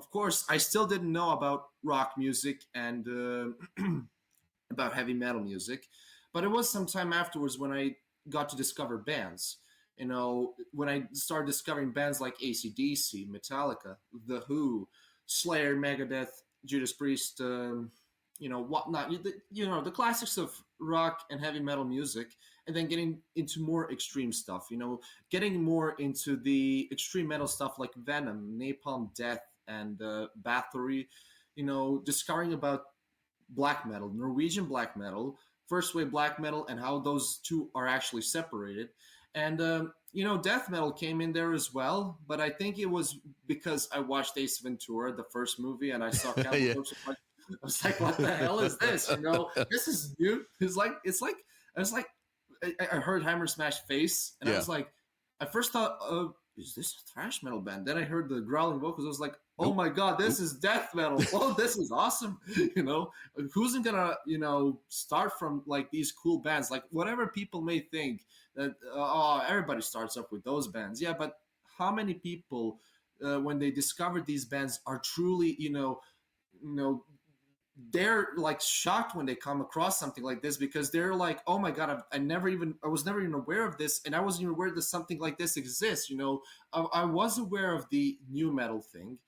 of course, I still didn't know about rock music and about heavy metal music, but it was some time afterwards when I got to discover bands. When I started discovering bands like AC/DC, Metallica, The Who, Slayer, Megadeth, Judas Priest, whatnot. The classics of rock and heavy metal music, and then getting into more extreme stuff. Getting more into the extreme metal stuff like Venom, Napalm Death, and Bathory. Discovering about black metal, Norwegian black metal, first wave black metal, and how those two are actually separated. And death metal came in there as well, but I think it was because I watched Ace Ventura, the first movie, and I saw Cowboy Yeah. Corpse. I was like, what the hell is this? This is new. I was like, I heard Hammer Smash Face, and I Yeah. was like, I first thought, is this a thrash metal band? Then I heard the growling vocals. I was like, oh Nope. my God, this is death metal. Oh, this is awesome. Who's gonna, start from like these cool bands? Like whatever people may think that, everybody starts up with those bands. Yeah, but how many people, when they discover these bands, are truly, they're like shocked when they come across something like this, because they're like, oh my God, I was never even aware of this, and I wasn't even aware that something like this exists. I was aware of the new metal thing,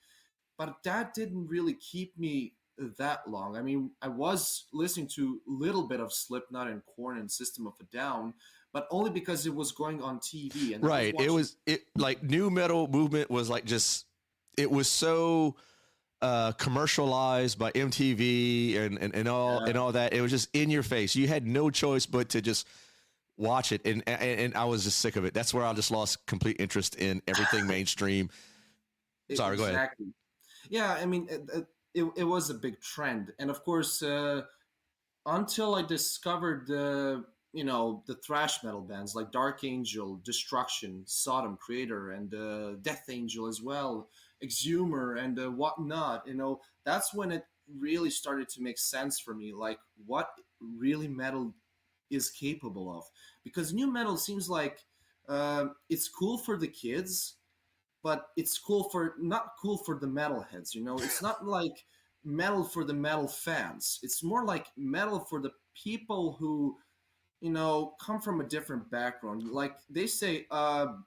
but that didn't really keep me that long. I mean, I was listening to a little bit of Slipknot and Korn and System of a Down, but only because it was going on TV. And Right. It like new metal movement was like it was so commercialized by MTV and all that. It was just in your face. You had no choice but to just watch it, and I was just sick of it. That's where I just lost complete interest in everything mainstream. Sorry, go ahead. Yeah, I mean, it was a big trend, and of course, until I discovered the thrash metal bands like Dark Angel, Destruction, Sodom, Creator, and Death Angel as well, Exhumer, and whatnot. That's when it really started to make sense for me, like what really metal is capable of. Because new metal seems like it's cool for the kids, but it's not cool for the metalheads. It's not like metal for the metal fans. It's more like metal for the people who come from a different background. Like they say,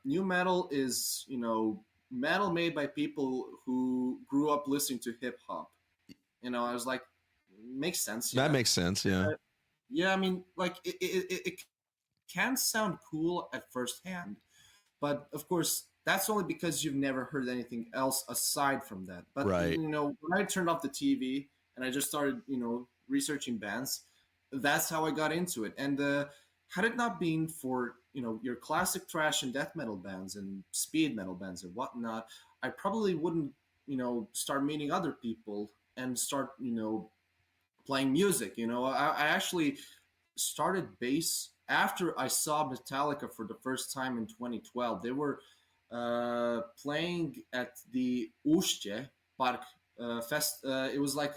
new metal is metal made by people who grew up listening to hip hop. I was like, makes sense. That Yeah. makes sense. Yeah. Yeah, I mean, like it can sound cool at first hand, but of course that's only because you've never heard anything else aside from that. But Right. when I turned off the TV and I just started researching bands, that's how I got into it. And had it not been for your classic thrash and death metal bands and speed metal bands and whatnot, I probably wouldn't start meeting other people and start playing music. I actually started bass after I saw Metallica for the first time in 2012. They were playing at the Ušće Park fest. It was like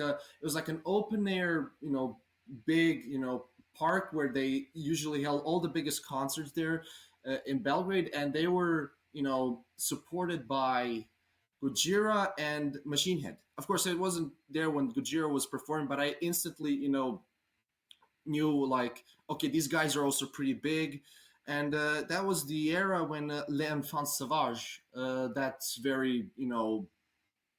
an open air, big, park where they usually held all the biggest concerts there in Belgrade, and they were, supported by Gojira and Machine Head. Of course, I wasn't there when Gojira was performing, but I instantly, knew like, okay, these guys are also pretty big. And that was the era when L'Enfant Sauvage, that's very,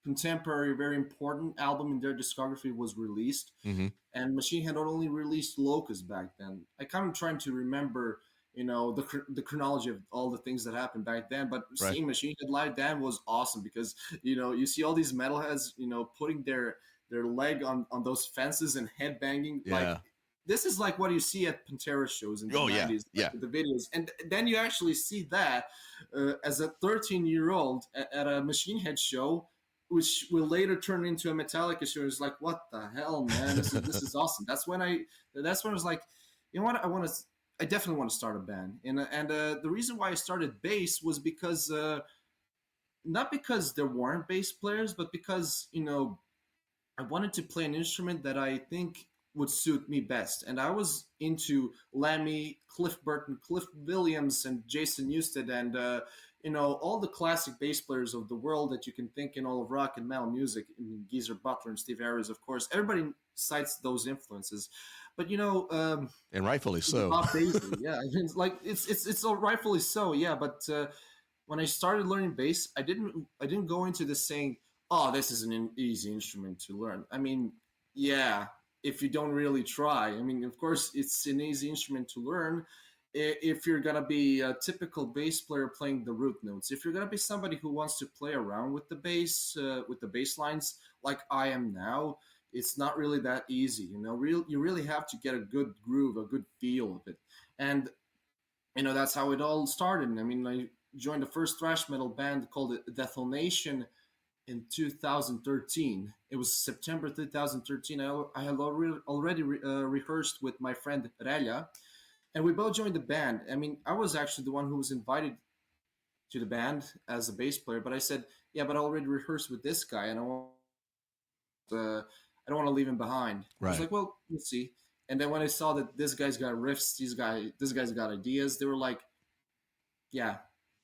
contemporary, very important album in their discography, was released. Mm-hmm. And Machine Head only released Locust back then. I kind of trying to remember, the chronology of all the things that happened back then. But Right. seeing Machine Head live then was awesome, because you see all these metalheads, putting their leg on those fences and headbanging. Yeah. Like, this is like what you see at Pantera shows in the 90s, yeah. the videos. And then you actually see that as a 13-year-old at a Machine Head show, which will later turn into a Metallica show. It's like, what the hell, man? This is awesome. That's when I was like, you know what? I definitely want to start a band. And the reason why I started bass was because, not because there weren't bass players, but because, I wanted to play an instrument that I think would suit me best. And I was into Lemmy, Cliff Burton, Cliff Williams, and Jason Newsted, and all the classic bass players of the world that you can think in all of rock and metal music. I mean, Geezer Butler and Steve Harris, of course. Everybody cites those influences, but And rightfully so. Bob Daisley, yeah, I mean, like it's all rightfully so, yeah. But when I started learning bass, I didn't go into this saying, "Oh, this is an easy instrument to learn." I mean, yeah, if you don't really try. I mean, of course, it's an easy instrument to learn if you're gonna be a typical bass player playing the root notes. If you're gonna be somebody who wants to play around with the bass, with the bass lines, like I am now, it's not really that easy. You really have to get a good groove, a good feel of it, and that's how it all started. I mean, I joined the first thrash metal band called Death Nation in 2013. It was September 2013. I had already rehearsed with my friend Relia, and we both joined the band. I mean, I was actually the one who was invited to the band as a bass player, but I said, "Yeah, but I already rehearsed with this guy, and I don't want to leave him behind." I was Right. like, "Well, we'll see." And then when I saw that this guy's got riffs, this guy's got ideas, they were like, "Yeah,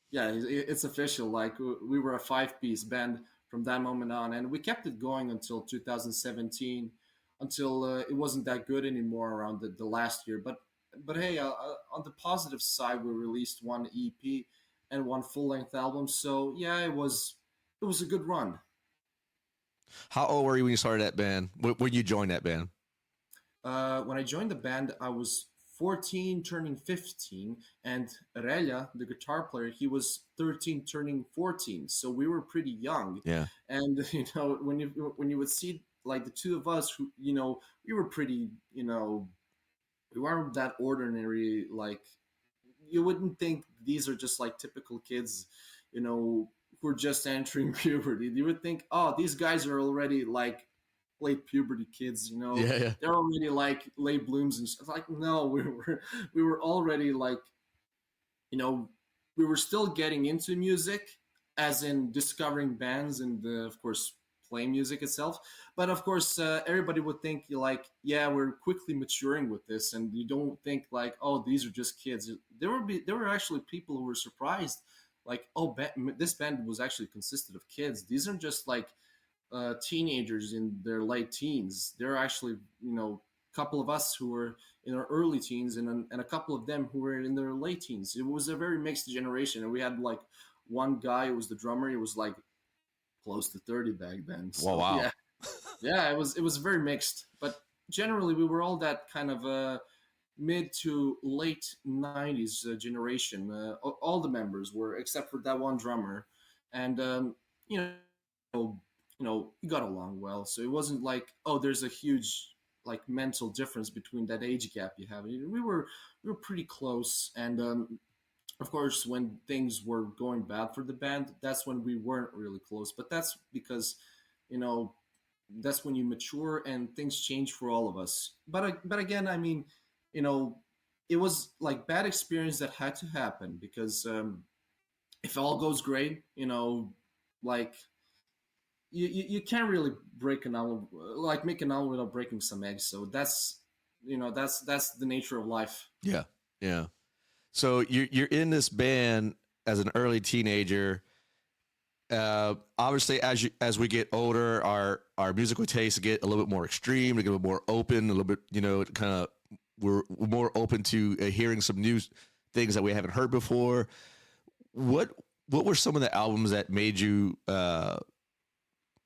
yeah, it's official." Like we were a five-piece band from that moment on, and we kept it going until 2017, until it wasn't that good anymore around the last year. But hey, on the positive side, we released one EP and one full-length album. So yeah, it was a good run. How old were you when you started that band? When you joined that band? When I joined the band, I was 14, turning 15, and Relia, the guitar player, he was 13, turning 14. So we were pretty young, Yeah. and when you would see like the two of us, who we were pretty, we weren't that ordinary. Like you wouldn't think these are just like typical kids, who are just entering puberty. You would think, oh, these guys are already like late puberty kids. Yeah. Yeah. They're already like late blooms and stuff. Like no, we were already like, you know we were still getting into music, as in discovering bands and of course playing music itself. But of course, everybody would think like, yeah, we're quickly maturing with this, and you don't think like, oh, these are just kids. There were actually people who were surprised, like, oh, this band was actually consisted of kids. These aren't just like teenagers in their late teens. There are actually, a couple of us who were in our early teens, and a couple of them who were in their late teens. It was a very mixed generation, and we had like one guy who was the drummer. He was like close to 30 back then. Well, So wow. yeah, yeah, it was very mixed. But generally, we were all that kind of mid to late 90s generation. All the members were, except for that one drummer, and you we got along well. So it wasn't like, oh, there's a huge like mental difference between that age gap you have. We were pretty close, and of course, when things were going bad for the band, that's when we weren't really close. But that's because, you know, that's when you mature and things change for all of us. But again, I mean, you know, it was like bad experience that had to happen because if all goes great, like you can't really break an omelet, like make an omelet without breaking some eggs. So that's the nature of life. Yeah. Yeah. So you're in this band as an early teenager. Obviously, as we get older, our musical tastes get a little bit more extreme, we get a little more open, a little bit, kind of we're more open to hearing some new things that we haven't heard before. What were some of the albums that made you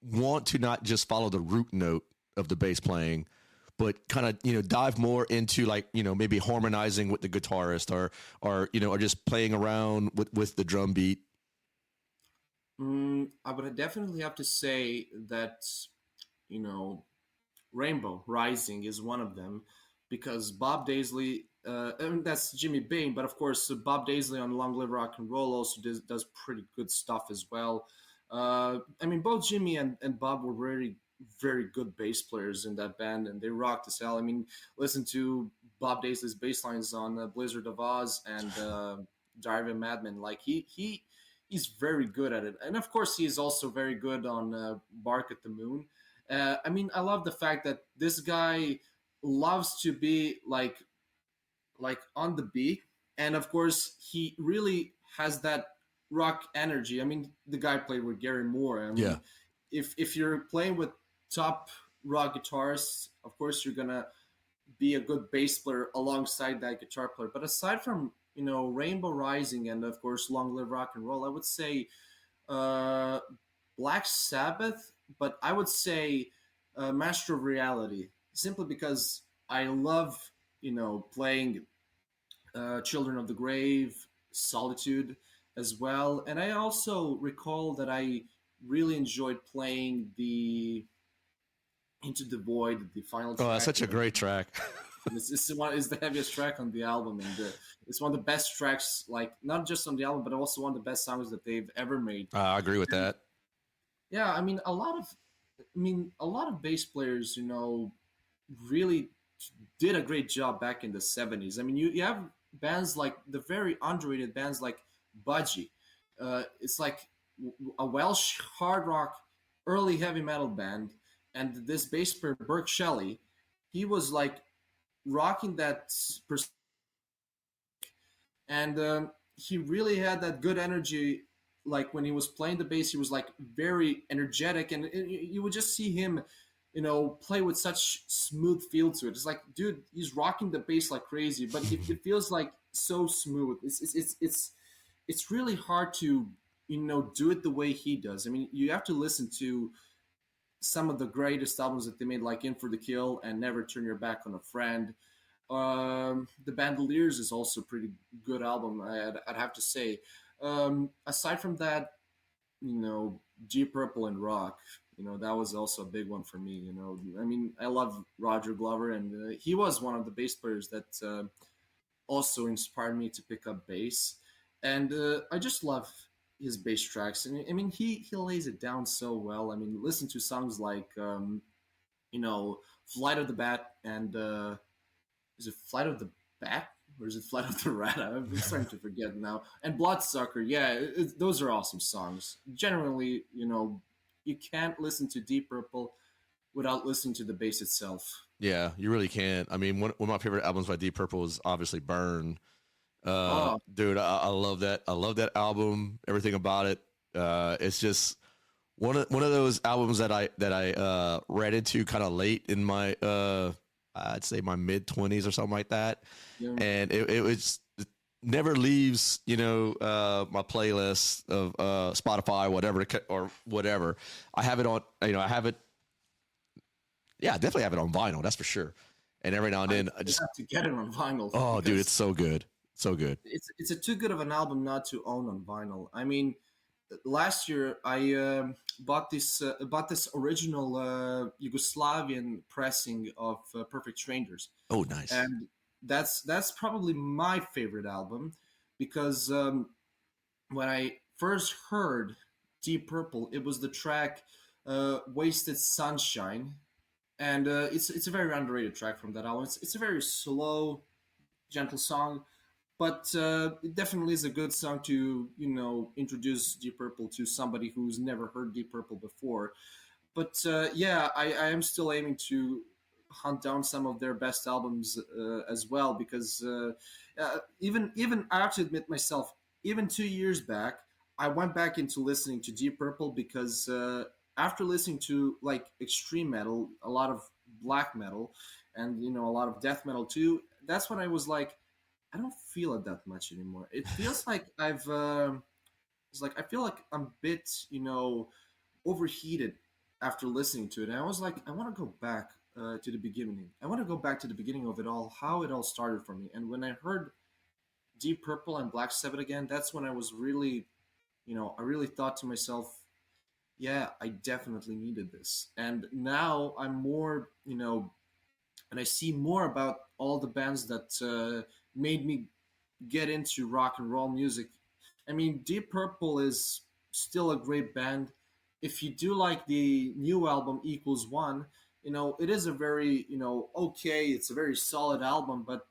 want to not just follow the root note of the bass playing, but kind of dive more into like maybe harmonizing with the guitarist or just playing around with the drum beat? I would definitely have to say that you know Rainbow Rising is one of them, because Bob Daisley, and that's Jimmy Bain, but of course Bob Daisley on Long Live Rock and Roll also does pretty good stuff as well. I mean, both Jimmy and Bob were very, very good bass players in that band, and they rocked as hell. I mean, listen to Bob Daisley's bass lines on Blizzard of Oz and Driving Madman. Like he's very good at it, and of course he is also very good on Bark at the Moon. I mean, I love the fact that this guy loves to be like on the beat, and of course he really has that. rock energy. I mean, the guy played with Gary Moore. I Yeah. mean, if you're playing with top rock guitarists, of course you're gonna be a good bass player alongside that guitar player. But aside from Rainbow Rising and of course Long Live Rock and Roll, I would say uh, Black Sabbath. But I would say Master of Reality, simply because I love playing Children of the Grave, Solitude as well. And I also recall that I really enjoyed playing the Into the Void, the final Oh, that's track. such a great track. This is the heaviest track on the album, and it's one of the best tracks. Like not just on the album, but also one of the best songs that they've ever made. I agree with that. Yeah, I mean a lot of bass players, really did a great job back in the 70s. I mean, you have bands like the very underrated bands like Budgie. It's like a Welsh hard rock, early heavy metal band, and this bass player Burke Shelley, he was like rocking that and he really had that good energy. Like when he was playing the bass, he was like very energetic, and you would just see him play with such smooth feel to it. It's like, dude, he's rocking the bass like crazy, but it feels like so smooth. It's really hard to do it the way he does. I mean, you have to listen to some of the greatest albums that they made, like In for the Kill and Never Turn Your Back on a Friend. The Bandoliers is also a pretty good album, I'd have to say. Aside from that, Deep Purple and rock, that was also a big one for me. I mean, I love Roger Glover, and he was one of the bass players that also inspired me to pick up bass. And I just love his bass tracks. And I mean, he lays it down so well. I mean, listen to songs like Flight of the Bat and is it Flight of the Bat or is it Flight of the Rat? I'm starting to forget now. And Bloodsucker, yeah, those are awesome songs. Generally, you can't listen to Deep Purple without listening to the bass itself. Yeah, you really can't. I mean, one of my favorite albums by Deep Purple is obviously Burn. Oh, Dude, I love that. I love that album. Everything about it. It's just one of those albums that I read into kind of late in my I'd say my mid-20s or something like that, yeah. and it never leaves my playlist of Spotify, whatever or whatever. I have it on. I have it. Yeah, I definitely have it on vinyl. That's for sure. And every now and then, I just have to get it on vinyl. oh, dude, it's so good, so good. It's a too good of an album not to own on vinyl. I mean, last year I bought this original Yugoslavian pressing of Perfect Strangers, Oh, nice. and that's probably my favorite album because when I first heard Deep Purple, it was the track "Wasted Sunshine," and it's a very underrated track from that album. It's a very slow, gentle song, but it definitely is a good song to introduce Deep Purple to somebody who's never heard Deep Purple before. But yeah, I am still aiming to hunt down some of their best albums as well because even I have to admit myself, even 2 years back, I went back into listening to Deep Purple because after listening to like extreme metal, a lot of black metal, and a lot of death metal too, that's when I was like, I don't feel it that much anymore. It feels like it's like I feel like I'm a bit, overheated after listening to it. And I was like, I want to go back to the beginning. I want to go back to the beginning of it all, how it all started for me. And when I heard Deep Purple and Black Sabbath again, that's when I was really, I really thought to myself, yeah, I definitely needed this. And now I'm more, and I see more about all the bands that made me get into rock and roll music. I mean, Deep Purple is still a great band. If you do like the new album Equals One, it is a very, okay, it's a very solid album, but,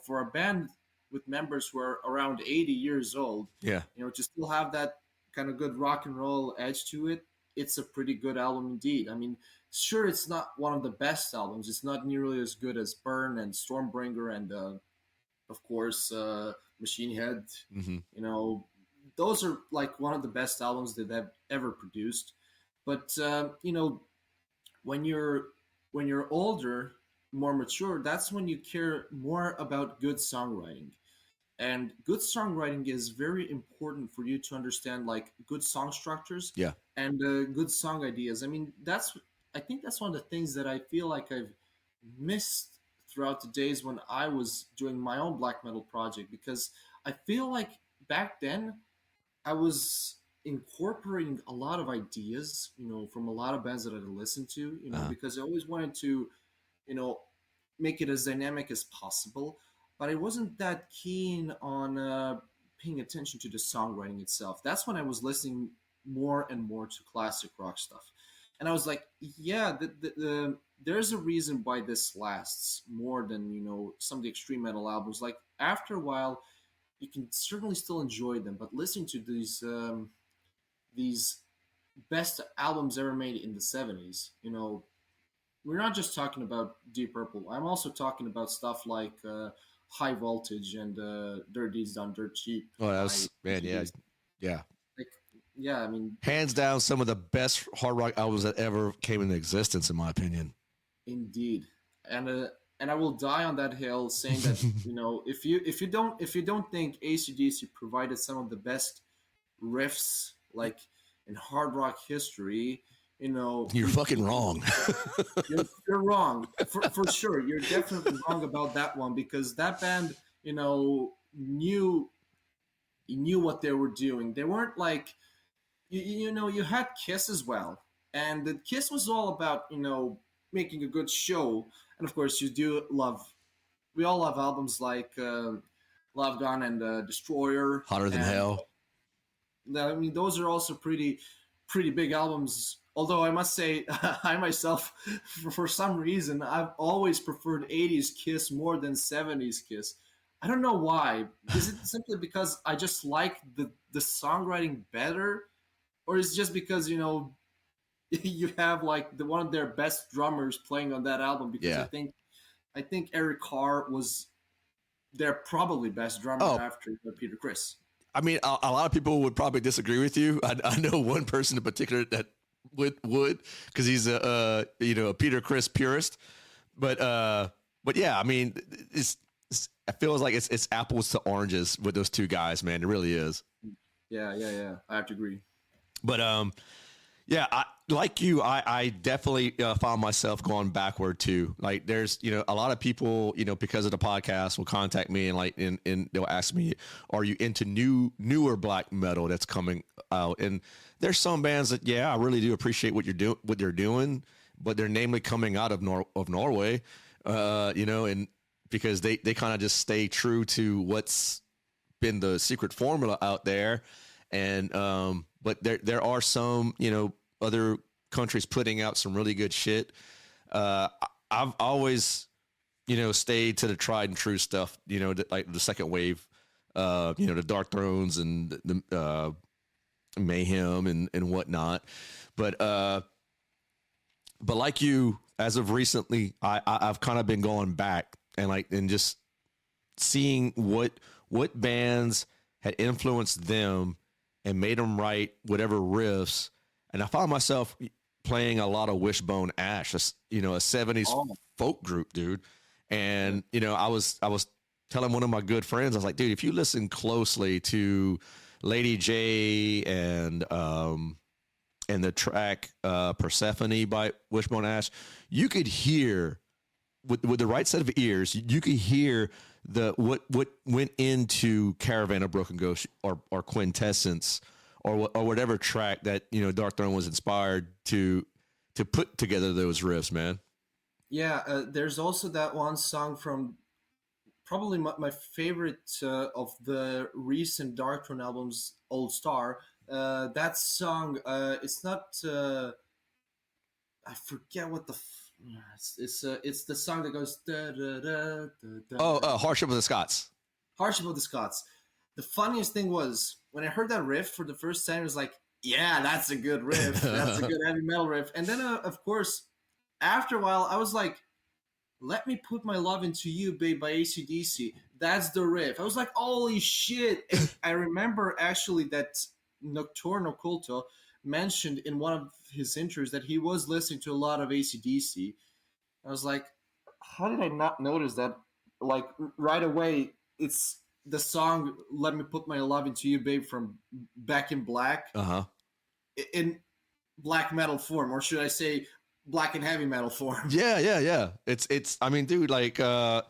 for a band with members who are around 80 years old, Yeah. to still have that kind of good rock and roll edge to it, it's a pretty good album indeed. I mean, sure, it's not one of the best albums. It's not nearly as good as Burn and Stormbringer and, of course, Machine Head. Hmm. You know, those are like one of the best albums that they've ever produced. But when you're older, more mature, that's when you care more about good songwriting. And good songwriting is very important for you to understand like good song structures Yeah. and good song ideas. I mean, I think that's one of the things that I feel like I've missed throughout the days when I was doing my own black metal project, because I feel like back then I was incorporating a lot of ideas, from a lot of bands that I listened to, Uh-huh. because I always wanted to, you know, make it as dynamic as possible. But I wasn't that keen on paying attention to the songwriting itself. That's when I was listening more and more to classic rock stuff. And I was like, yeah, there's a reason why this lasts more than, some of the extreme metal albums. Like, after a while, you can certainly still enjoy them, but listening to these best albums ever made in the 70s, we're not just talking about Deep Purple. I'm also talking about stuff like High Voltage and Dirt Deeds Done Dirt Cheap Oh, that by was, man. Yeah. ACDC. Yeah. Like, yeah, I mean, Hands down, some of the best hard rock albums that ever came into existence, in my opinion. indeed. And I will die on that hill saying that, if you don't think ACDC provided some of the best riffs like in hard rock history, You're fucking wrong. you're wrong for sure. You're definitely wrong about that one, because that band, knew what they were doing. They weren't like, you had Kiss as well, and the Kiss was all about making a good show. And of course, we all love albums like Love Gun and Destroyer. Hotter Than And Hell. I mean, those are also pretty big albums. Although I must say, I myself, for some reason, I've always preferred 80s Kiss more than 70s Kiss. I don't know why. Is it simply because I just like the songwriting better? Or is it just because, you have like one of their best drummers playing on that album? Because Yeah. I think Eric Carr was their probably best drummer after Peter Criss. I mean, a lot of people would probably disagree with you. I know one person in particular that would, because he's a Peter Criss purist. But yeah, I mean, it feels like it's apples to oranges with those two guys, man. It really is. Yeah. I have to agree. But yeah, I definitely found myself going backward too. Like, there's, a lot of people, because of the podcast will contact me and they'll ask me, are you into newer black metal that's coming out? And there's some bands that, yeah, I really do appreciate what they're doing, but they're namely coming out of Norway, and because they kind of just stay true to what's been the secret formula out there. And, but there are some, other countries putting out some really good shit. I've always, stayed to the tried and true stuff, like the second wave, the Dark Thrones and the Mayhem and whatnot. But like you, as of recently, I've kind of been going back and just seeing what bands had influenced them and made them write whatever riffs. And I found myself playing a lot of Wishbone Ash, a 70s folk group, dude. And, I was telling one of my good friends, I was like, dude, if you listen closely to Lady J and the track Persephone by Wishbone Ash, you could hear with the right set of ears, you could hear what went into Caravan of Broken Ghost or Quintessence or whatever track that Dark Throne was inspired to put together those riffs, man. Yeah, there's also that one song from probably my favorite of the recent Dark Throne albums, Old Star. That song, it's not. I forget what the. It's the song that goes. Da, da, da, da, da. Hardship of the Scots. Hardship of the Scots. The funniest thing was when I heard that riff for the first time, it was like, yeah, that's a good riff. That's a good heavy metal riff. And then, of course, after a while, I was like, let me put my love into you, babe, by AC/DC. that's the riff. I was like, holy shit. And I remember actually that Nocturno Culto mentioned in one of his intros that he was listening to a lot of AC/DC. I was like, how did I not notice that? Like right away, it's the song "Let Me Put My Love Into You, Babe" from Back in Black in black metal form, or should I say, black and heavy metal form? Yeah. It's. I mean, dude, like, and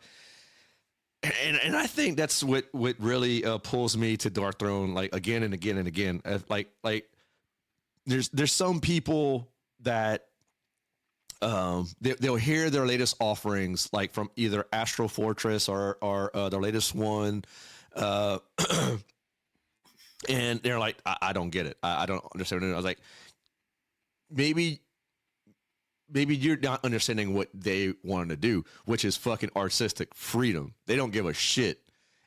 I think that's what really pulls me to Dark Throne, like again and again and again. Like there's some people that they'll hear their latest offerings like from either Astral Fortress or their latest one, and they're like, I don't get it. I don't understand it. I was like, maybe you're not understanding what they wanted to do, which is fucking artistic freedom. They don't give a shit.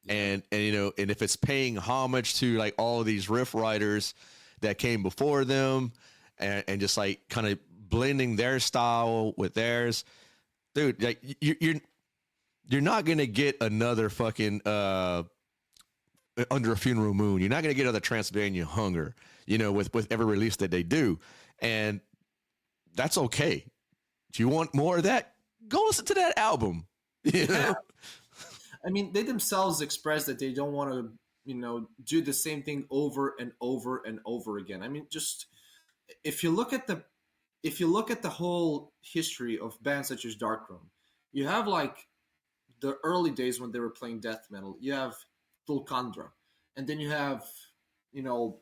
And you know, and if it's paying homage to like all of these riff writers that came before them and just like kind of blending their style with theirs, dude, like you're not going to get another fucking Under a Funeral Moon. You're not going to get another Transylvania Hunger, you know, with every release that they do. And that's okay. If you want more of that, go listen to that album. You know? Yeah. I mean, they themselves express that they don't want to, you know, do the same thing over and over and over again. I mean, just if you look at the whole history of bands such as Darkthrone, you have like the early days when they were playing death metal. You have Tulkandra, and then you have, you know,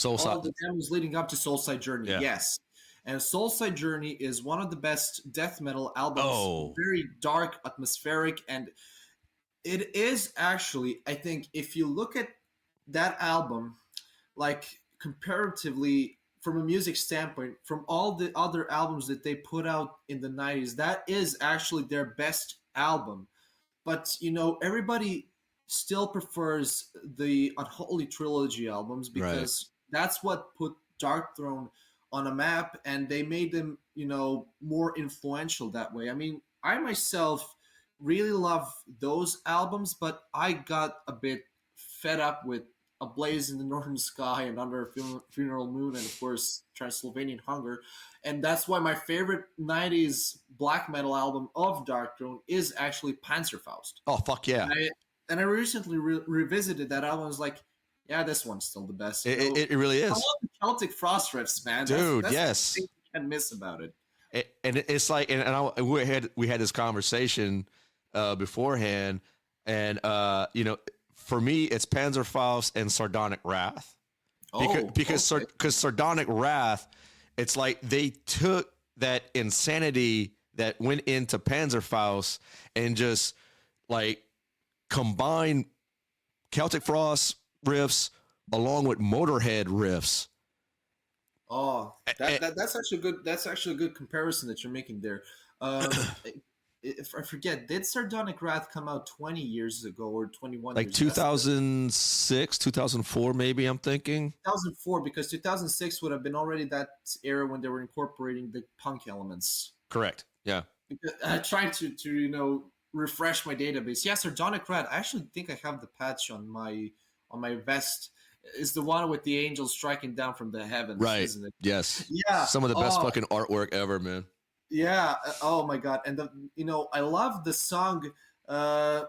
all the demos leading up to Soulside Journey. Yeah. Yes. And Soulside Journey is one of the best death metal albums. Oh. Very dark, atmospheric, and it is actually, I think, if you look at that album, like comparatively from a music standpoint, from all the other albums that they put out in the 90s, that is actually their best album. But, you know, everybody still prefers the Unholy Trilogy albums because that's what put Darkthrone on a map, and they made them, you know, more influential that way. I mean, I myself really love those albums, but I got a bit fed up with A Blaze in the Northern Sky and Under a Funeral Moon, and of course Transylvanian Hunger. And that's why my favorite 90s black metal album of Darkthrone is actually Panzerfaust. Oh, fuck yeah. And I recently revisited that album. I was like, yeah, this one's still the best. It really is. I love the Celtic frost riffs, man. Dude, that's yes. the thing you can't miss about it. And it's like, we had this conversation beforehand, and you know, for me, it's Panzerfaust and Sardonic Wrath, because Sardonic Wrath, it's like they took that insanity that went into Panzerfaust and just like combined Celtic Frost riffs along with Motorhead riffs. Oh, that's actually good. That's actually a good comparison that you're making there. If I forget, did Sardonic Wrath come out 20 years ago or 21? Like 2006, 2004, maybe. I'm thinking 2004, because 2006 would have been already that era when they were incorporating the punk elements. Correct. Yeah. Because, trying to you know, refresh my database. Yeah, Sardonic Wrath. I actually think I have the patch on my vest. Is the one with the angels striking down from the heavens, right? Isn't it? Yes. Yeah. Some of the best fucking artwork ever, man. Yeah. Oh my god. And you know, I love the song. I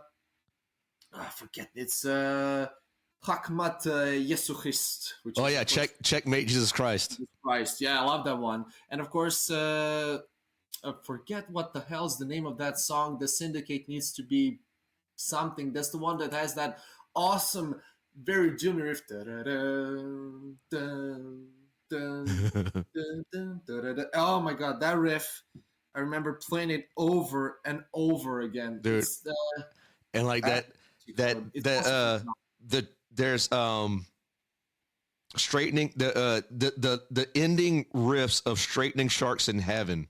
forget. It's Chakmat Jesu Christ. Oh yeah, checkmate Jesus Christ. Yeah, I love that one. And of course, I forget what the hell's the name of that song. The Syndicate Needs to Be Something. That's the one that has that awesome, very doomy riff. Oh my god, that riff! I remember playing it over and over again, dude. And like there's straightening the ending riffs of Straightening Sharks in Heaven.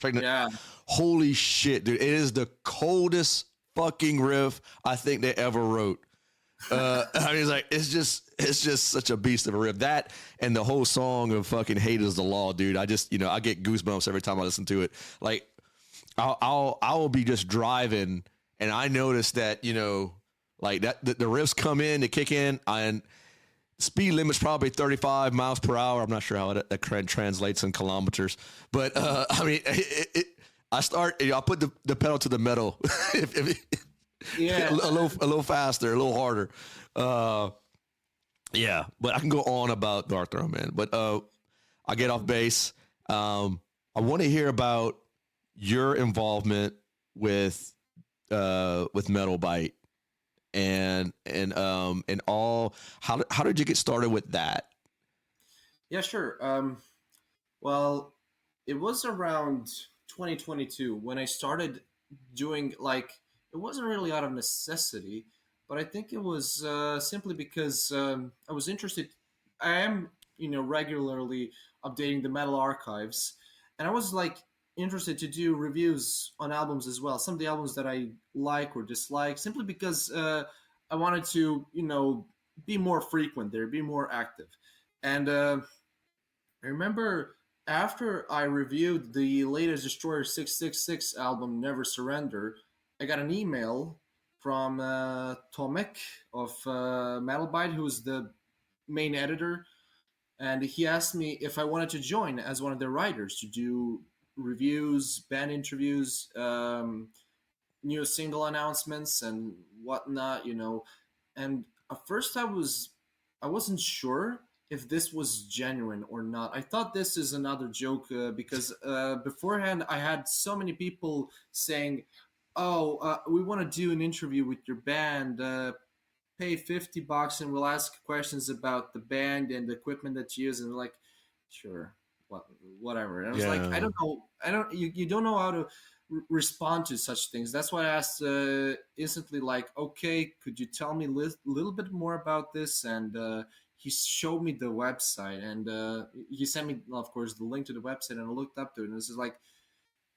Yeah. Holy shit, dude! It is the coldest fucking riff I think they ever wrote. I mean, it's just such a beast of a riff. That and the whole song of fucking "Hate Is the Law," dude. I just, you know, I get goosebumps every time I listen to it. Like, I will be just driving, and I notice that, you know, Like that, the riffs come in, they kick in, and speed limit's probably 35 miles per hour. I'm not sure how that translates in kilometers, but I mean, I put the pedal to the metal, Yeah. a little faster, a little harder. Yeah, but I can go on about Dark Throne, man. But I get off base. I want to hear about your involvement with Metalbite and all. How did you get started with that? Yeah, sure. Well, it was around 2022 when I started doing like it wasn't really out of necessity, but I think it was simply because I was interested. I am, regularly updating the metal archives, and I was like interested to do reviews on albums as well. Some of the albums that I like or dislike, simply because I wanted to, be more frequent there, be more active, and I remember after I reviewed the latest Destroyer 666 album, Never Surrender, I got an email from Tomek of Metalbite, who's the main editor, and he asked me if I wanted to join as one of their writers to do reviews, band interviews, new single announcements, and whatnot. And at first I wasn't sure if this was genuine or not. I thought this is another joke because beforehand I had so many people saying, "Oh, we want to do an interview with your band. Pay $50 and we'll ask questions about the band and the equipment that you use." And like, sure, whatever. And I was like, I Yeah. don't know. I don't. You don't know how to respond to such things. That's why I asked instantly, like, okay, could you tell me a little bit more about this? And he showed me the website, and he sent me, of course, the link to the website, and I looked up to it, and this is like,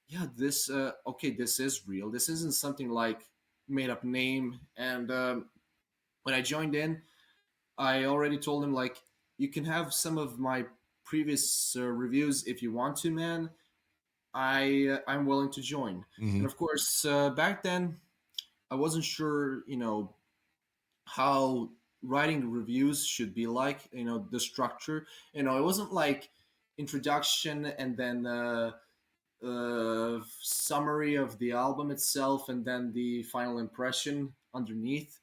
yeah, this okay, this is real. This isn't something like made up name. And when I joined in, I already told him like, you can have some of my previous reviews if you want to, man. I'm willing to join. Mm-hmm. And of course, back then I wasn't sure, how writing reviews should be like. The structure. It wasn't like introduction and then summary of the album itself and then the final impression underneath.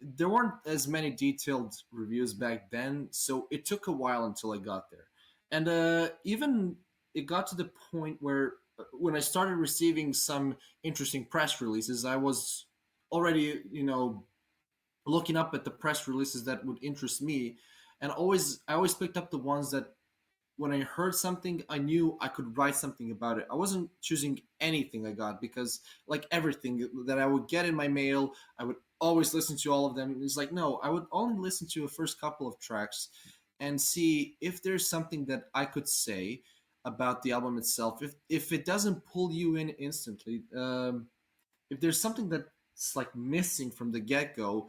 There weren't as many detailed reviews back then, so it took a while until I got there. And even it got to the point where when I started receiving some interesting press releases, I was already, looking up at the press releases that would interest me, and I always picked up the ones that when I heard something, I knew I could write something about it. I wasn't choosing anything I got because, like everything that I would get in my mail, I would always listen to all of them. It's like, no, I would only listen to the first couple of tracks and see if there's something that I could say about the album itself. If it doesn't pull you in instantly, if there's something that's like missing from the get go,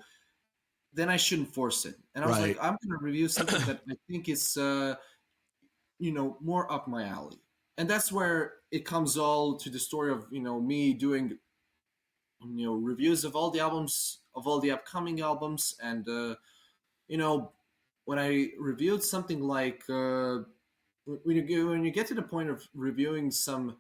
then I shouldn't force it. And I was like, Right. I'm going to review something that I think is more up my alley. And that's where it comes all to the story of me doing reviews of all the albums, of all the upcoming albums. And you know when I reviewed something like when you get to the point of reviewing some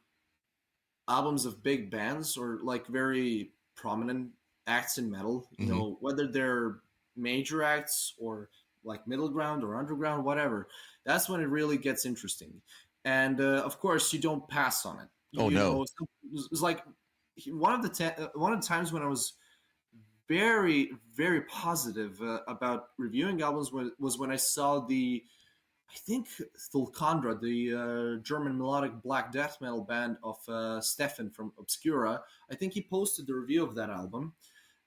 albums of big bands or like very prominent acts in metal, Mm-hmm. whether they're major acts or like middle ground or underground, whatever, that's when it really gets interesting. And of course, you don't pass on it. Oh no. It's like one of the times when I was very, very positive about reviewing albums was when I saw I think Thulkandra, the German melodic black death metal band of Stefan from Obscura. I think he posted the review of that album,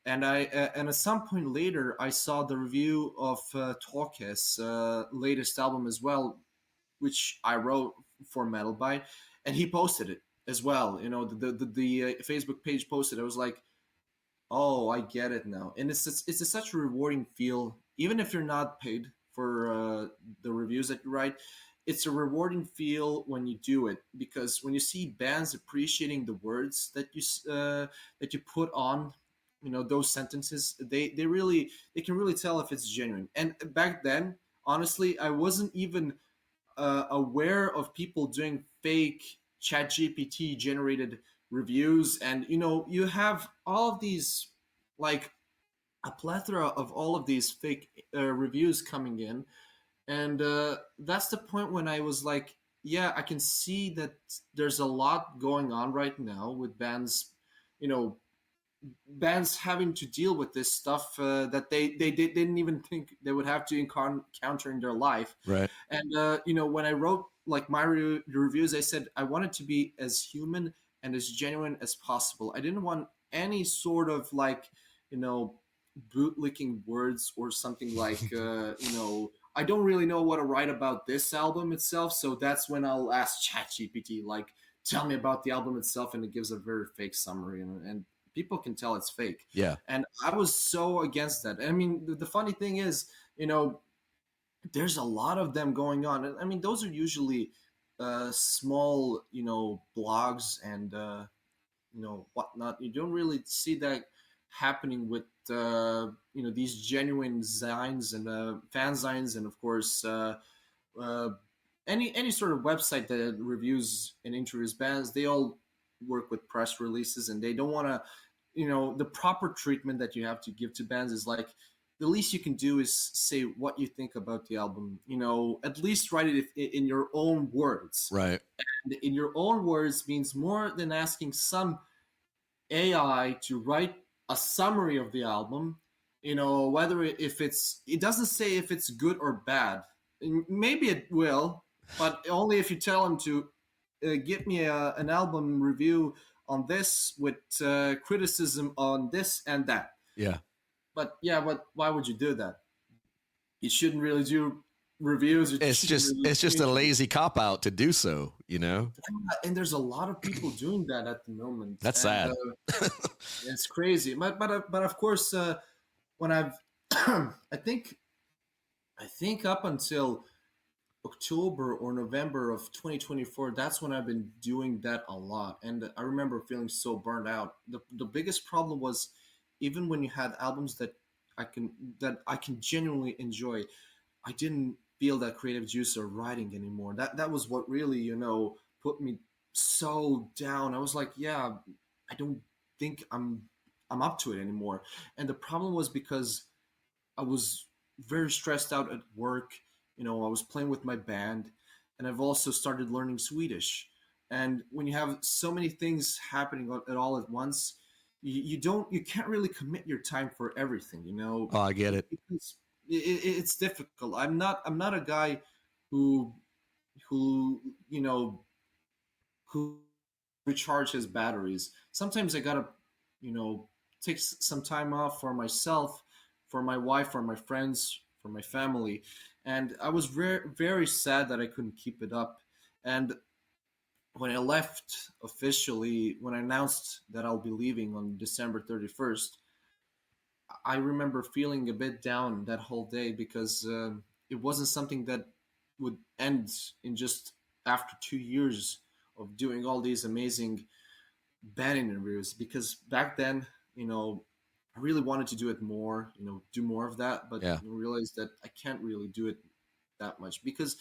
and and at some point later I saw the review of Torkes' latest album as well, which I wrote for Metalbite, and he posted it as well. The Facebook page posted. I was like, oh, I get it now, and such a rewarding feel, even if you're not paid for the reviews that you write. It's a rewarding feel when you do it, because when you see bands appreciating the words that you put on those sentences, they can really tell if it's genuine. And back then, honestly, I wasn't even aware of people doing fake chat gpt generated reviews. And you have all of these, like, a plethora of all of these fake reviews coming in. And that's the point when I was like, yeah, I can see that there's a lot going on right now with bands, you know bands having to deal with this stuff that didn't even think they would have to encounter in their life. Right. And when I wrote, like, my reviews, I said I wanted to be as human and as genuine as possible. I didn't want any sort of, like, you know bootlicking words or something, like, I don't really know what to write about this album itself, so that's when I'll ask ChatGPT, like, tell me about the album itself, and it gives a very fake summary, and people can tell it's fake. Yeah. And I was so against that. I mean, the funny thing is, there's a lot of them going on. I mean, those are usually small, blogs and whatnot. You don't really see that happening with these genuine zines and fanzines, and of course uh, any sort of website that reviews and interviews bands. They all work with press releases, and they don't want to, the proper treatment that you have to give to bands is like, the least you can do is say what you think about the album. At least write it in your own words. Right. And in your own words means more than asking some AI to write a summary of the album. Whether if it doesn't say if it's good or bad. Maybe it will, but only if you tell them to give me an album review on this with criticism on this and that. Yeah. But why would you do that? You shouldn't really do reviews. It's just a lazy cop out to do so, And there's a lot of people doing that at the moment. That's sad. It's crazy. But of course, when I've I think up until October or November of 2024, that's when I've been doing that a lot. And I remember feeling so burned out. The biggest problem was, even when you had albums that I can genuinely enjoy, I didn't feel that creative juice of writing anymore. That was what really, put me so down. I was like, yeah, I don't think I'm up to it anymore. And the problem was because I was very stressed out at work. I was playing with my band, and I've also started learning Swedish. And when you have so many things happening at all at once, you can't really commit your time for everything. Oh, I get it. Because it's difficult. I'm not a guy who who who recharge his batteries. Sometimes I gotta take some time off for myself, for my wife, for my friends, for my family. And I was very, very sad that I couldn't keep it up. And when I left officially, when I announced that I'll be leaving on December 31st, I remember feeling a bit down that whole day, because it wasn't something that would end in just after 2 years of doing all these amazing band interviews. Because back then, I really wanted to do it more, do more of that, but Yeah. I realized that I can't really do it that much, because,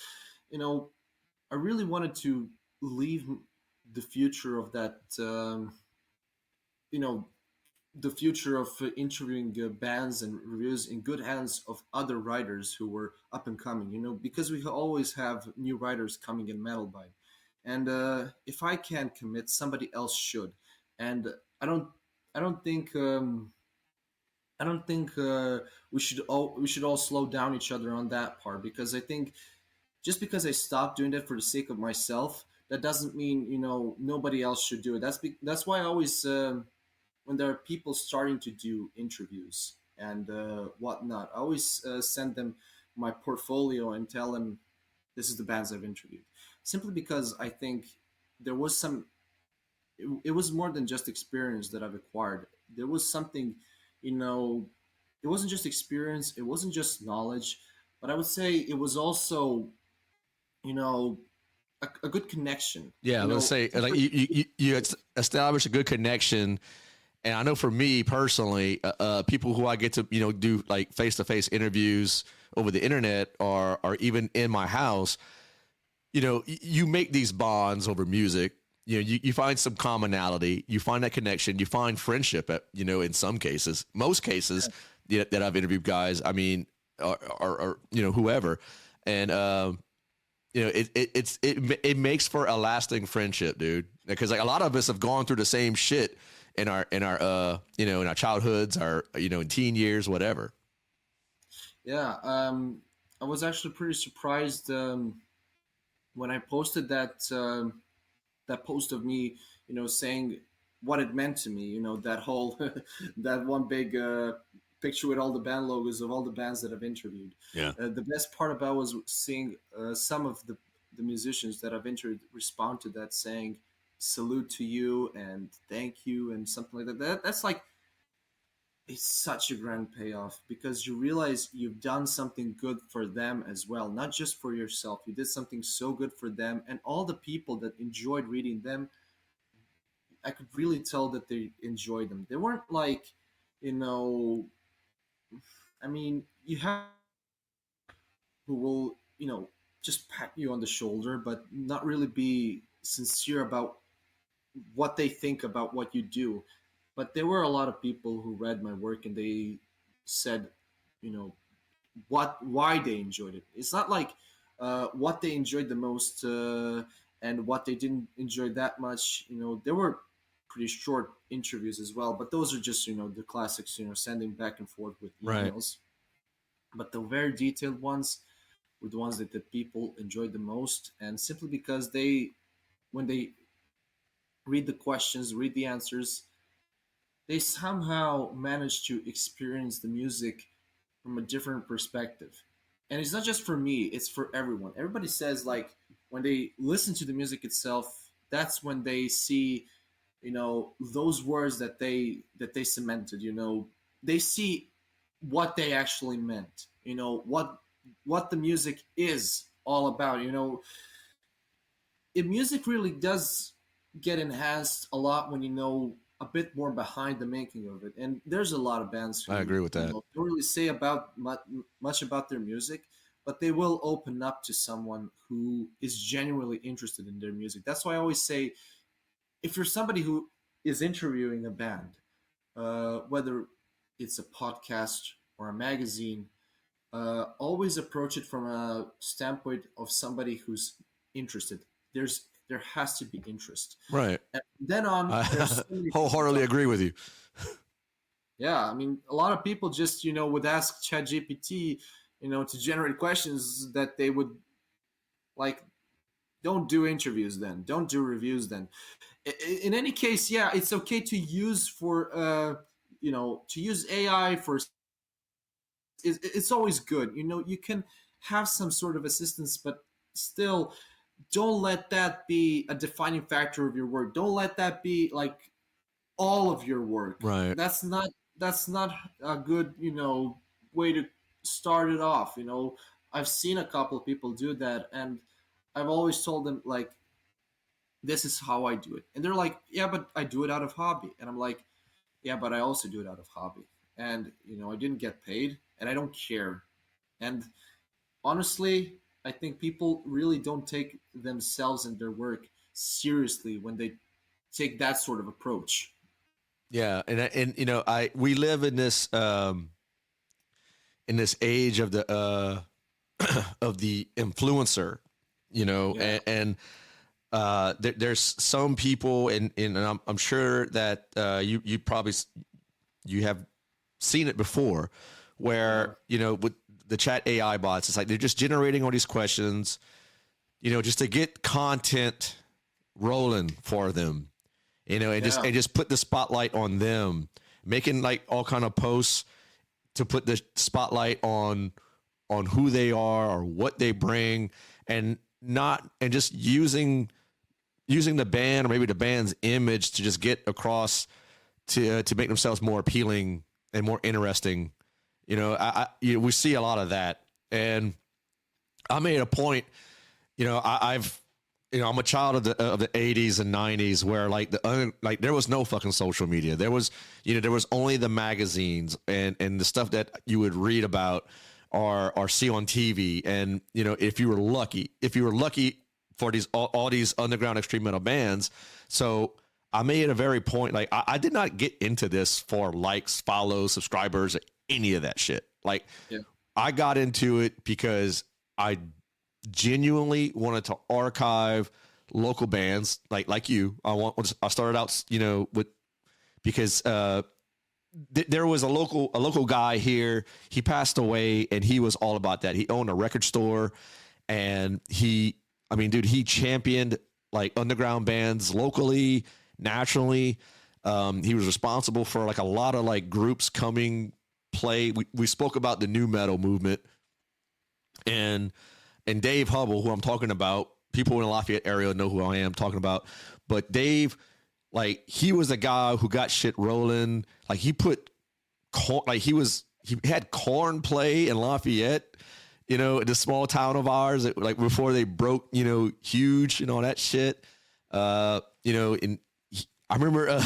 I really wanted to leave the future of that, you know, the future of interviewing bands and reviews in good hands of other writers who were up and coming, because we always have new writers coming in Metalbite. And if I can't commit, somebody else should. And I don't think, we should all slow down each other on that part, because I think just because I stopped doing that for the sake of myself, that doesn't mean nobody else should do it. That's why I always, when there are people starting to do interviews and whatnot, I always send them my portfolio and tell them this is the bands I've interviewed. Simply because I think there was some, it was more than just experience that I've acquired. There was something, it wasn't just experience, it wasn't just knowledge, but I would say it was also, you know, a good connection. Yeah, let's say like you establish a good connection, And I know for me personally, people who I get to, do like face-to-face interviews over the internet or even in my house, you make these bonds over music. You find some commonality, you find that connection, you find friendship in some cases, most cases that I've interviewed guys, I mean, or whoever. And, it makes for a lasting friendship, dude. Because like a lot of us have gone through the same shit in our in our childhoods, our in teen years, whatever. Yeah, I was actually pretty surprised when I posted that post of me, saying what it meant to me. That whole that one big picture with all the band logos of all the bands that I've interviewed. Yeah. The best part about was seeing some of the musicians that I've interviewed respond to that, saying salute to you and thank you and something like that. That's like, it's such a grand payoff because you realize you've done something good for them as well, not just for yourself. You did something so good for them, and all the people that enjoyed reading them, I could really tell that they enjoyed them. They weren't like, you know, I mean, you have who will, just pat you on the shoulder, but not really be sincere about what they think about what you do. But there were a lot of people who read my work and they said, you know, why they enjoyed it. It's not like what they enjoyed the most and what they didn't enjoy that much. There were pretty short interviews as well, but those are just the classics. Sending back and forth with Right. emails. But the very detailed ones were the ones that the people enjoyed the most, and simply because when they read the questions, read the answers, they somehow manage to experience the music from a different perspective. And it's not just for me, it's for everyone. Everybody says like when they listen to the music itself, that's when they see, those words that they cemented, they see what they actually meant, what the music is all about. Music really does get enhanced a lot when you know a bit more behind the making of it. And there's a lot of bands who I agree with that. don't really say about much about their music, but they will open up to someone who is genuinely interested in their music. That's why I always say, if you're somebody who is interviewing a band, whether it's a podcast or a magazine, always approach it from a standpoint of somebody who's interested. There has to be interest. Right. And then on, there's so many wholeheartedly agree with you. Yeah, I mean, a lot of people just would ask ChatGPT, to generate questions that they would like. Don't do interviews then. Don't do reviews then. In any case, yeah, it's okay to use to use AI for. It's always good. You can have some sort of assistance, but still, don't let that be a defining factor of your work. Don't let that be like all of your work. Right. That's not a good way to start it off. I've seen a couple of people do that, and I've always told them like, this is how I do it, and they're like, yeah, but I do it out of hobby. And I'm like, yeah, but I also do it out of hobby, and I didn't get paid, and I don't care. And honestly, I think people really don't take themselves and their work seriously when they take that sort of approach. Yeah, and we live in this age of the of the influencer, Yeah. and there's some people, and I'm sure that you probably you have seen it before, where with the chat AI bots, it's like they're just generating all these questions, just to get content rolling for them, and just put the spotlight on them, making like all kind of posts to put the spotlight on who they are or what they bring, and just using the band or maybe the band's image to just get across to make themselves more appealing and more interesting. We see a lot of that, and I made a point. I've I'm a child of the 80s and 90s where like like there was no fucking social media. There was, there was only the magazines and the stuff that you would read about or see on TV. And, if you were lucky for all these underground extreme metal bands. So I made a very point, like I did not get into this for likes, follows, subscribers, any of that shit. Like I got into it because I genuinely wanted to archive local bands like you. I started out, with because there was a local guy here. He passed away, and he was all about that. He owned a record store, and he championed like underground bands locally, nationally. He was responsible for like a lot of like groups coming play. We spoke about the new metal movement, and Dave Hubble, who I'm talking about, people in the Lafayette area know who I am talking about. But Dave, like, he was a guy who got shit rolling. Like, he had Korn play in Lafayette, in the small town of ours, like before they broke, huge and all that shit. I remember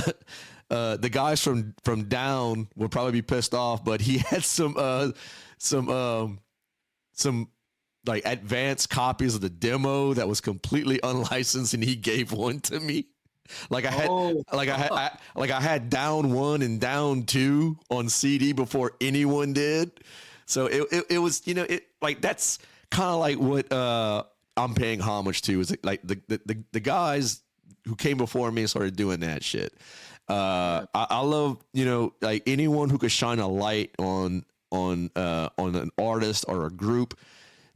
the guys from down would probably be pissed off, but he had some like advanced copies of the demo that was completely unlicensed, and he gave one to me. Like I had Down 1 and Down 2 on CD before anyone did. So it was, like that's kind of like what I'm paying homage to, is like the guys who came before me and started doing that shit. I love, like anyone who could shine a light on an artist or a group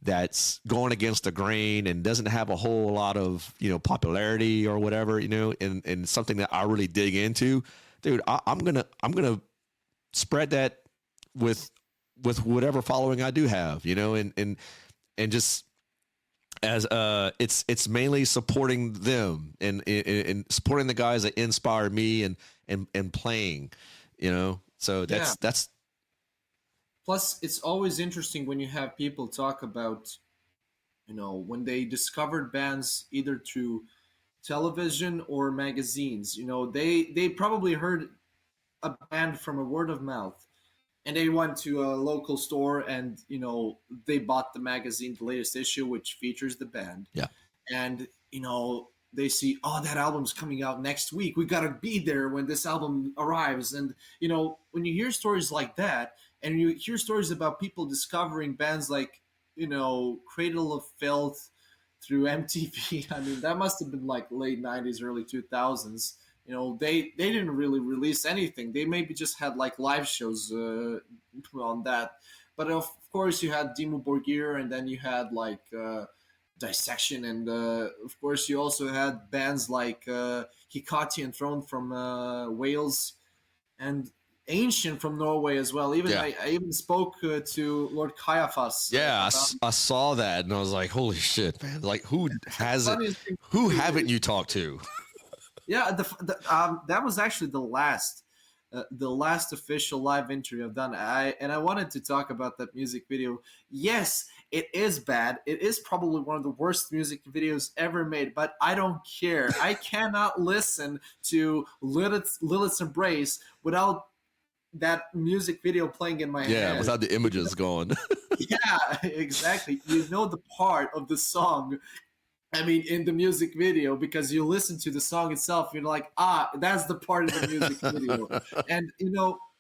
that's going against the grain and doesn't have a whole lot of, popularity or whatever, and something that I really dig into, dude. I'm gonna spread that with whatever following I do have, and just as it's mainly supporting them and supporting the guys that inspire me and playing, so that's. Plus, it's always interesting when you have people talk about, when they discovered bands either through television or magazines. They probably heard a band from a word of mouth, and they went to a local store and they bought the magazine, the latest issue, which features the band. Yeah. And they see, oh, that album's coming out next week. We gotta be there when this album arrives. And when you hear stories like that, and you hear stories about people discovering bands like Cradle of Filth through MTV. I mean, that must have been like late 90s, early 2000s. They didn't really release anything. They maybe just had like live shows on that. But of course, you had Dimmu Borgir, and then you had like Dissection, and of course, you also had bands like Hikati and Throne from Wales, and Ancient from Norway as well. Even I even spoke to Lord Caiaphas. Yeah, I saw that, and I was like, "Holy shit, man! Like, who hasn't? Who haven't you talked to?" Yeah, that was actually the last official live interview I've done. I wanted to talk about that music video. Yes, it is bad. It is probably one of the worst music videos ever made, but I don't care. I cannot listen to Lilith's Embrace without that music video playing in my head. Yeah, without the images going. Yeah, exactly. The part of the song, I mean, in the music video, because you listen to the song itself, you're like, that's the part of the music video. And,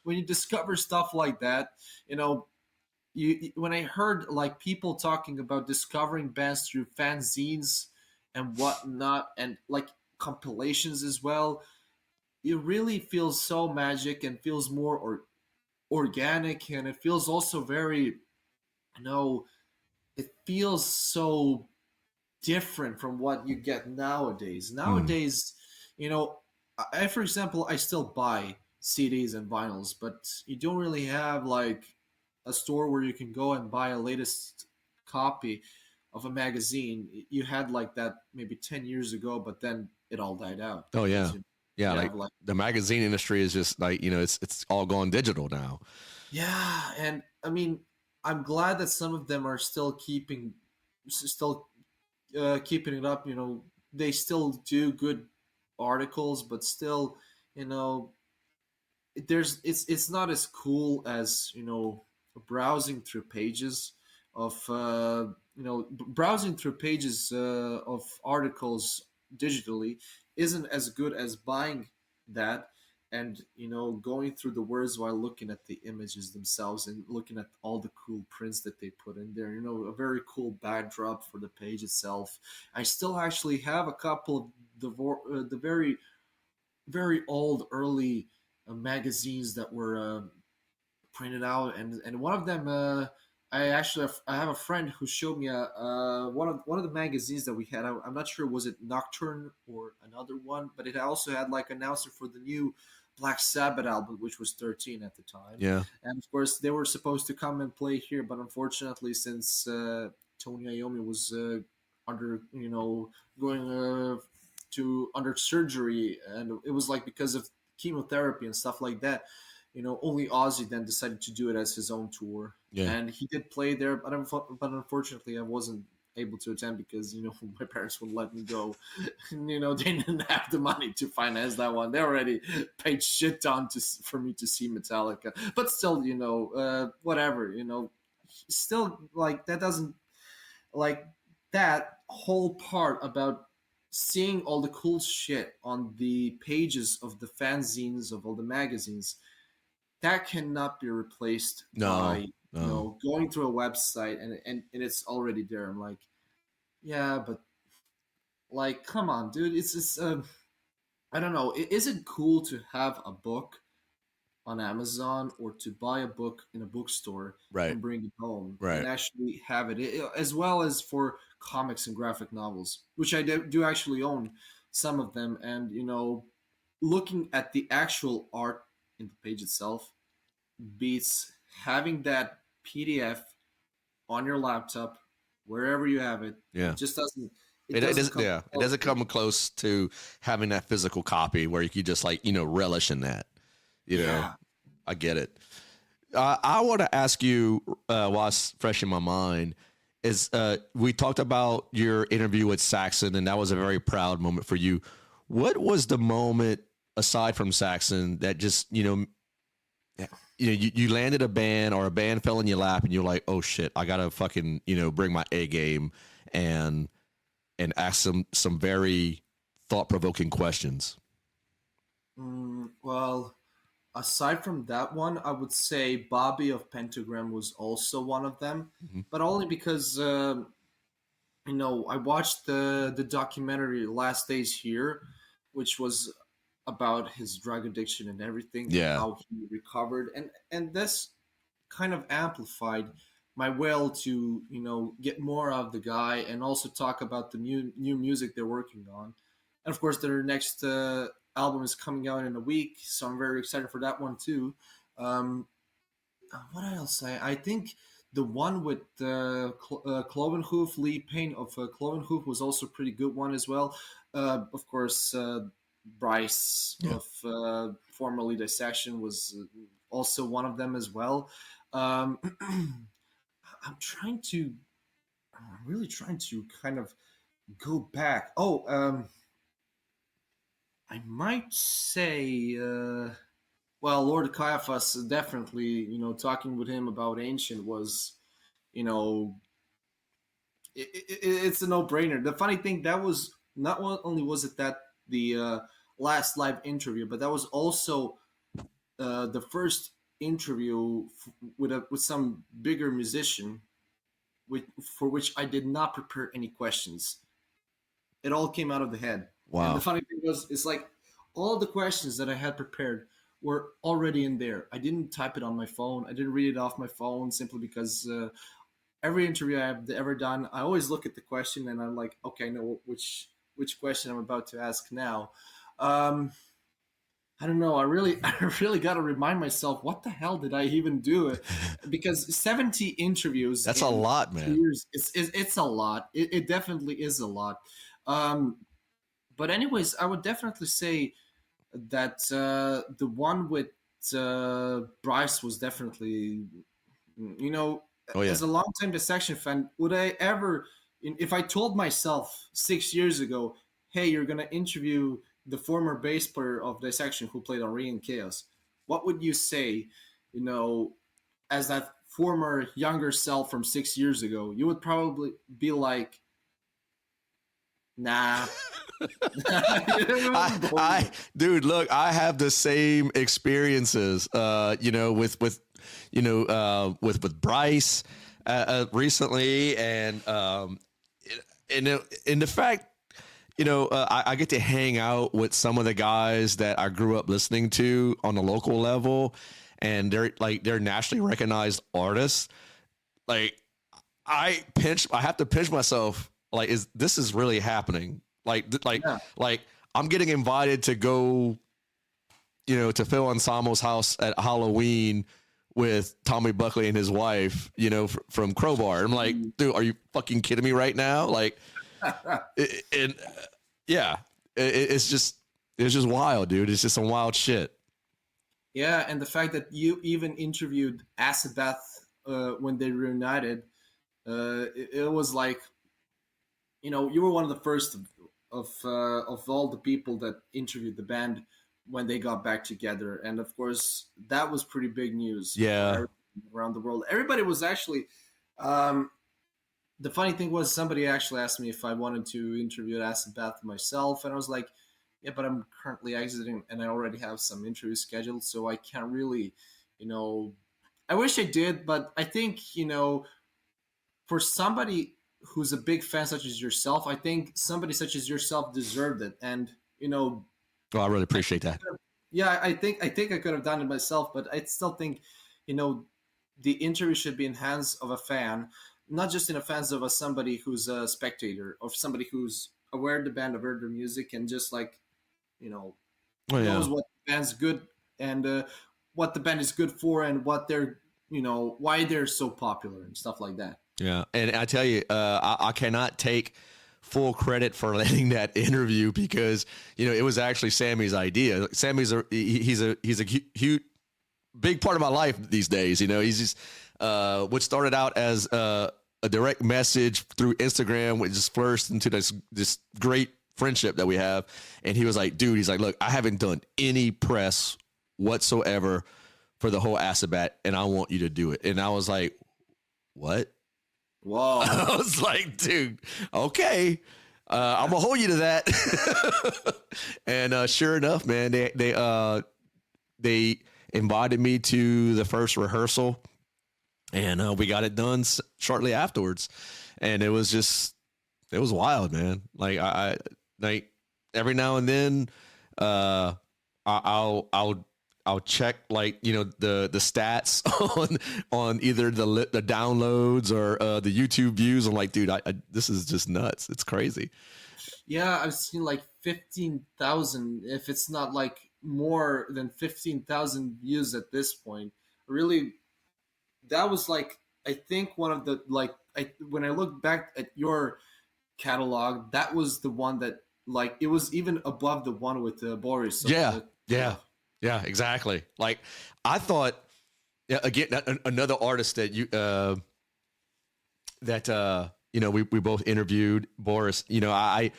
when you discover stuff like that, when I heard like people talking about discovering bands through fanzines and whatnot, and like compilations as well, it really feels so magic and feels more organic, and it feels also very, it feels so different from what you get nowadays. Nowadays, for example, I still buy CDs and vinyls, but you don't really have like a store where you can go and buy a latest copy of a magazine. You had like that maybe 10 years ago, but then it all died out. Oh yeah. Yeah, like the magazine industry is just like, it's all gone digital now. Yeah, and I mean, I'm glad that some of them are still keeping it up, they still do good articles, but still, you know, it's not as cool as, you know, browsing through pages of browsing through pages of articles digitally isn't as good as buying that, and, you know, going through the words while looking at the images themselves and looking at all the cool prints that they put in there, you know, a very cool backdrop for the page itself. I still actually have a couple of the very old early magazines that were printed out, and one of them, I have a friend who showed me one of the magazines that we had. I'm not sure, was it Nocturne or another one, but it also had like announcer for the new Black Sabbath album, which was 13 at the time. Yeah. And of course they were supposed to come and play here, but unfortunately, since Tony Iommi was under, you know, going to under surgery, and it was like because of chemotherapy and stuff like that, you know, only Ozzy then decided to do it as his own tour. Yeah. And he did play there, but unfortunately I wasn't able to attend because, you know, my parents wouldn't let me go. You know, they didn't have the money to finance that one. They already paid shit ton for me to see Metallica, but still, you know, whatever, you know, still, like, that doesn't, like, that whole part about seeing all the cool shit on the pages of the fanzines of all the magazines, that cannot be replaced by, No. you know, going through a website and it's already there. I'm like, yeah, but, like, come on, dude. It's just I don't know. Is it cool to have a book on Amazon or to buy a book in a bookstore Right. and bring it home Right. and actually have it, as well as for comics and graphic novels, which I do actually own some of them. And, you know, looking at the actual art in the page itself beats having that PDF on your laptop wherever you have it. Yeah. It just doesn't. It doesn't. Yeah. It doesn't come close to having that physical copy where you could just, like, you know, relish in that. You know, Yeah. I get it. I want to ask you, while it's fresh in my mind, is we talked about your interview with Saxon, and that was a very proud moment for you. What was the moment aside from Saxon that just, you know, you landed a band or a band fell in your lap and you're like, oh shit, I gotta fucking, you know, bring my A game and ask some very thought provoking questions? Well, aside from that one, I would say Bobby of Pentagram was also one of them, Mm-hmm. but only because, you know, I watched the documentary Last Days Here, which was about his drug addiction and everything, and Yeah. how he recovered, and this kind of amplified my will to, you know, get more of the guy and also talk about the new music they're working on. And of course their next album is coming out in a week, so I'm very excited for that one too. um, what else? I think the one with Clovenhoof, Lee Payne of Clovenhoof, was also a pretty good one as well. Of course, Bryce Yeah. of formerly Dissection was also one of them as well. Um, I'm trying to, I'm really trying to kind of go back. Oh, I might say, well, Lord Caiaphas, definitely, you know, talking with him about Ancient was, you know, it's a no-brainer. The funny thing, that was not only was it that the last live interview, but that was also the first interview with some bigger musician, for which I did not prepare any questions. It all came out of the head. And the Wow. funny thing was, it's like all the questions that I had prepared were already in there. I didn't type it on my phone. I didn't read it off my phone simply because every interview I've ever done, I always look at the question and I'm like, okay, I know which question I'm about to ask now. Um, I don't know. I really got to remind myself, what the hell did I even do? Because 70 interviews That's a in lot, 2 man. years, it's a lot. It definitely is a lot. Um, but anyways, I would definitely say that the one with Bryce was definitely, you know, Oh yeah. as a longtime Dissection fan, would I ever, if I told myself 6 years ago, hey, you're gonna interview the former bass player of Dissection who played on Reign Chaos, what would you say, you know, as that former younger self from 6 years ago? You would probably be like, nah. Dude, look, I have the same experiences, with Bryce, recently. And in the fact, I get to hang out with some of the guys that I grew up listening to on the local level, and they're nationally recognized artists. Like, I have to pinch myself. Like, this is really happening? Yeah. Like I'm getting invited to go, to Phil Anselmo's house at Halloween with Tommy Buckley and his wife, from Crowbar. I'm like, dude, are you fucking kidding me right now? Like, it's just wild, dude. It's just some wild shit. Yeah, and the fact that you even interviewed Acid Bath when they reunited, it was like, you were one of the first of all the people that interviewed the band when they got back together, and of course that was pretty big news. Yeah, around the world, everybody was actually. The funny thing was, somebody actually asked me if I wanted to interview Acid Bath myself, and I was like, yeah, but I'm currently exiting, and I already have some interviews scheduled, so I can't really, I wish I did, but I think, for somebody who's a big fan such as yourself, I think somebody such as yourself deserved it. And, well, I really appreciate that. Yeah, I think I could have done it myself, but I still think, the interview should be in hands of a fan, not just in the hands of somebody who's a spectator, or somebody who's aware of the band, aware of their music, and just like, knows what the band's good, and what the band is good for, and what they're, why they're so popular and stuff like that. Yeah, and I tell you, I cannot take full credit for letting that interview, because it was actually Sammy's idea. Sammy's he's a huge big part of my life these days. He's just what started out as a direct message through Instagram, which just flourished into this great friendship that we have. And he was like, dude, he's like, look, I haven't done any press whatsoever for the whole Acid Bath, and I want you to do it. And I was like, what? Whoa. I was like, dude, okay. I'm gonna hold you to that. And sure enough, man, they invited me to the first rehearsal, and we got it done shortly afterwards. And it was wild, man. Like, I like every now and then, I'll check, like, the stats on either the downloads or the YouTube views. I'm like, dude, this is just nuts. It's crazy. Yeah, I've seen like 15,000, if it's not like more than 15,000 views at this point. Really, that was like, I think one of the, like, when I look back at your catalog, that was the one that, like, it was even above the one with Boris. So yeah, exactly. Like, I thought, again, another artist that we both interviewed, Boris. I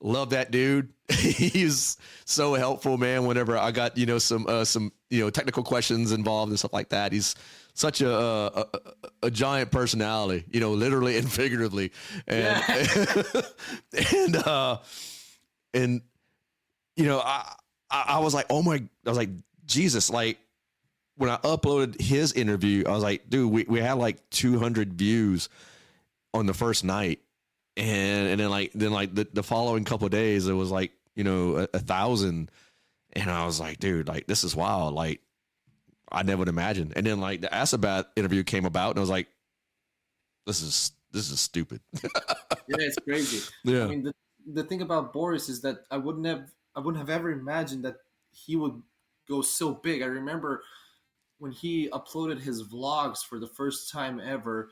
love that dude. He's so helpful, man. Whenever I got some technical questions involved and stuff like that, he's such a giant personality, literally and figuratively, and and I was like, I was like, Jesus, like, when I uploaded his interview, I was like, dude, we had like 200 views on the first night. And then the following couple of days, it was like, 1,000. And I was like, dude, like, this is wild. Like, I never would imagine. And then, like, the Acid Bath interview came about, and I was like, this is stupid. Yeah, it's crazy. Yeah. I mean, the thing about Boris is that I wouldn't have ever imagined that he would go so big. I remember when he uploaded his vlogs for the first time ever,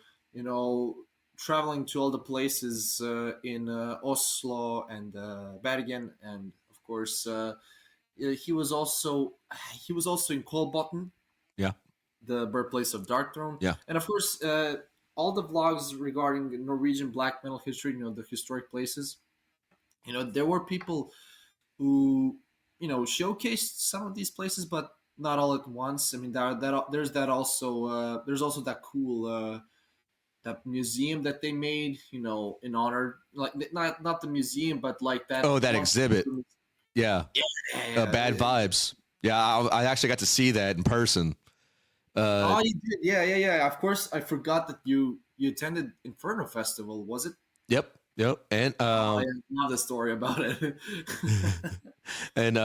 traveling to all the places in Oslo and Bergen, and of course he was also in Kolbotn, Yeah, the birthplace of Dark Throne. Yeah, and of course all the vlogs regarding Norwegian black metal history, the historic places. There were people who showcased some of these places, but not all at once. I mean, there's that also. There's also that cool that museum that they made, in honor, like not the museum, but like that Oh, that one. exhibit. Yeah. Yeah, yeah. Bad vibes. Yeah, I actually got to see that in person. Oh, you did? Yeah, yeah, yeah. Of course, I forgot that you attended Inferno Festival. Was it? Yep, yep. And Oh, yeah, I love the story about it. and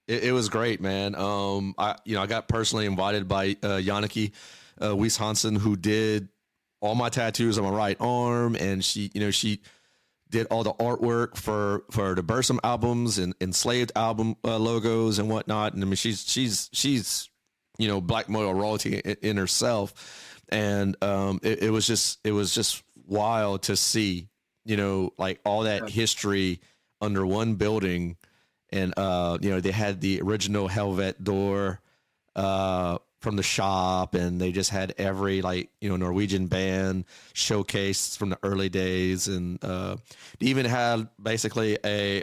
it was great, man. I got personally invited by Yannicke Weiss Hansen, who did all my tattoos on my right arm, and she did all the artwork for the Bursum albums and Enslaved album logos and whatnot. And I mean, she's black metal royalty in herself, and it was just wild to see, like all that history under one building. And they had the original Helvet door from the shop, and they just had every Norwegian band showcased from the early days, and they even had basically a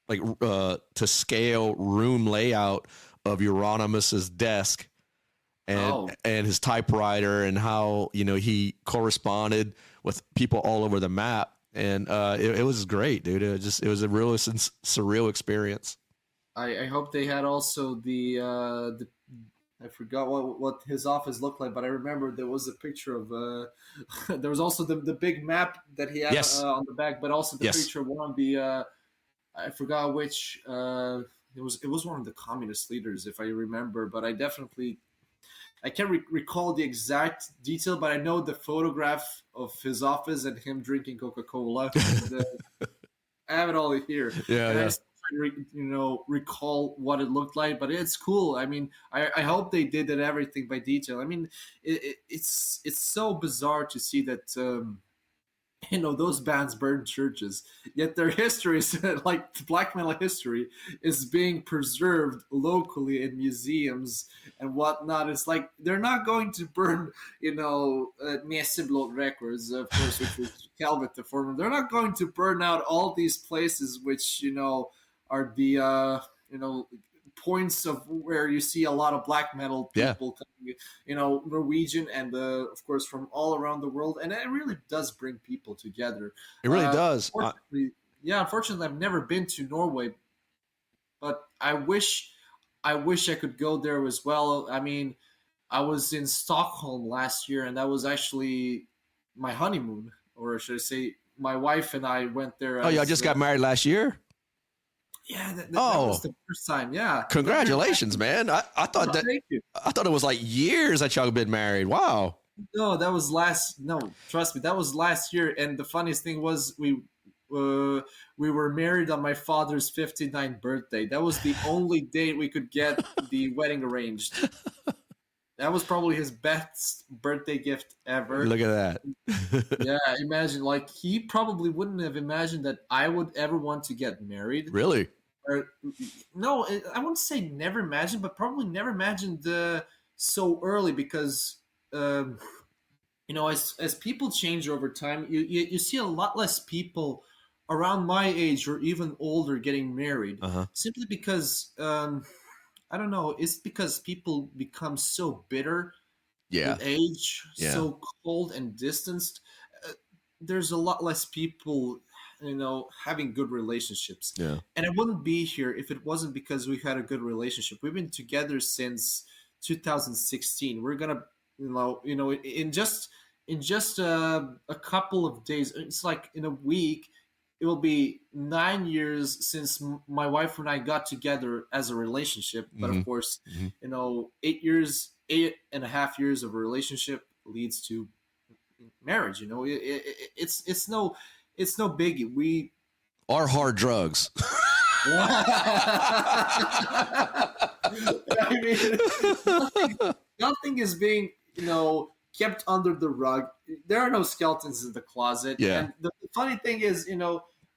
to scale room layout of Euronymous' desk and his typewriter, and how he corresponded with people all over the map. And it was great, dude. It was a real surreal experience. I hope they had also the I forgot what his office looked like, but I remember there was a picture of there was also the big map that he had on the back, but also the picture of one of the I forgot which it was one of the communist leaders, if I remember, but I can't recall the exact detail, but I know the photograph of his office and him drinking Coca-Cola. I have it all here. Yeah, and yeah. I just recall what it looked like, but it's cool. I mean, I hope they did everything by detail. I mean, it's so bizarre to see that those bands burned churches, yet their history is like black metal history is being preserved locally in museums and whatnot. It's like they're not going to burn Meseblot records, of course, which was Calvet the former. They're not going to burn out all these places which are the points of where you see a lot of black metal people coming, Norwegian and of course from all around the world, and it really does bring people together. It really does. Unfortunately, I've never been to Norway, but I wish I could go there as well. I mean, I was in Stockholm last year, and that was actually my honeymoon, or should I say, my wife and I went there. Oh, y'all just got married last year? Yeah, that was the first time. Yeah, congratulations, man! I thought I thought it was like years that y'all been married. Wow. No, that was last. No, trust me, that was last year. And the funniest thing was we were married on my father's 59th birthday. That was the only date we could get the wedding arranged. That was probably his best birthday gift ever. Look at that. Yeah, imagine, like, he probably wouldn't have imagined that I would ever want to get married. Really? No, I wouldn't say never imagined, but probably never imagined so early, because as people change over time, you see a lot less people around my age or even older getting married, simply because I don't know. It's because people become so bitter with age, so cold and distanced. There's a lot less people, having good relationships. Yeah. And I wouldn't be here if it wasn't because we had a good relationship. We've been together since 2016. We're gonna, in just a couple of days. It's like in a week. It will be 9 years since my wife and I got together as a relationship. But of course, 8.5 years of a relationship leads to marriage. It's no biggie. We are hard drugs. I mean, nothing is being kept under the rug. There are no skeletons in the closet. Yeah. And the funny thing is,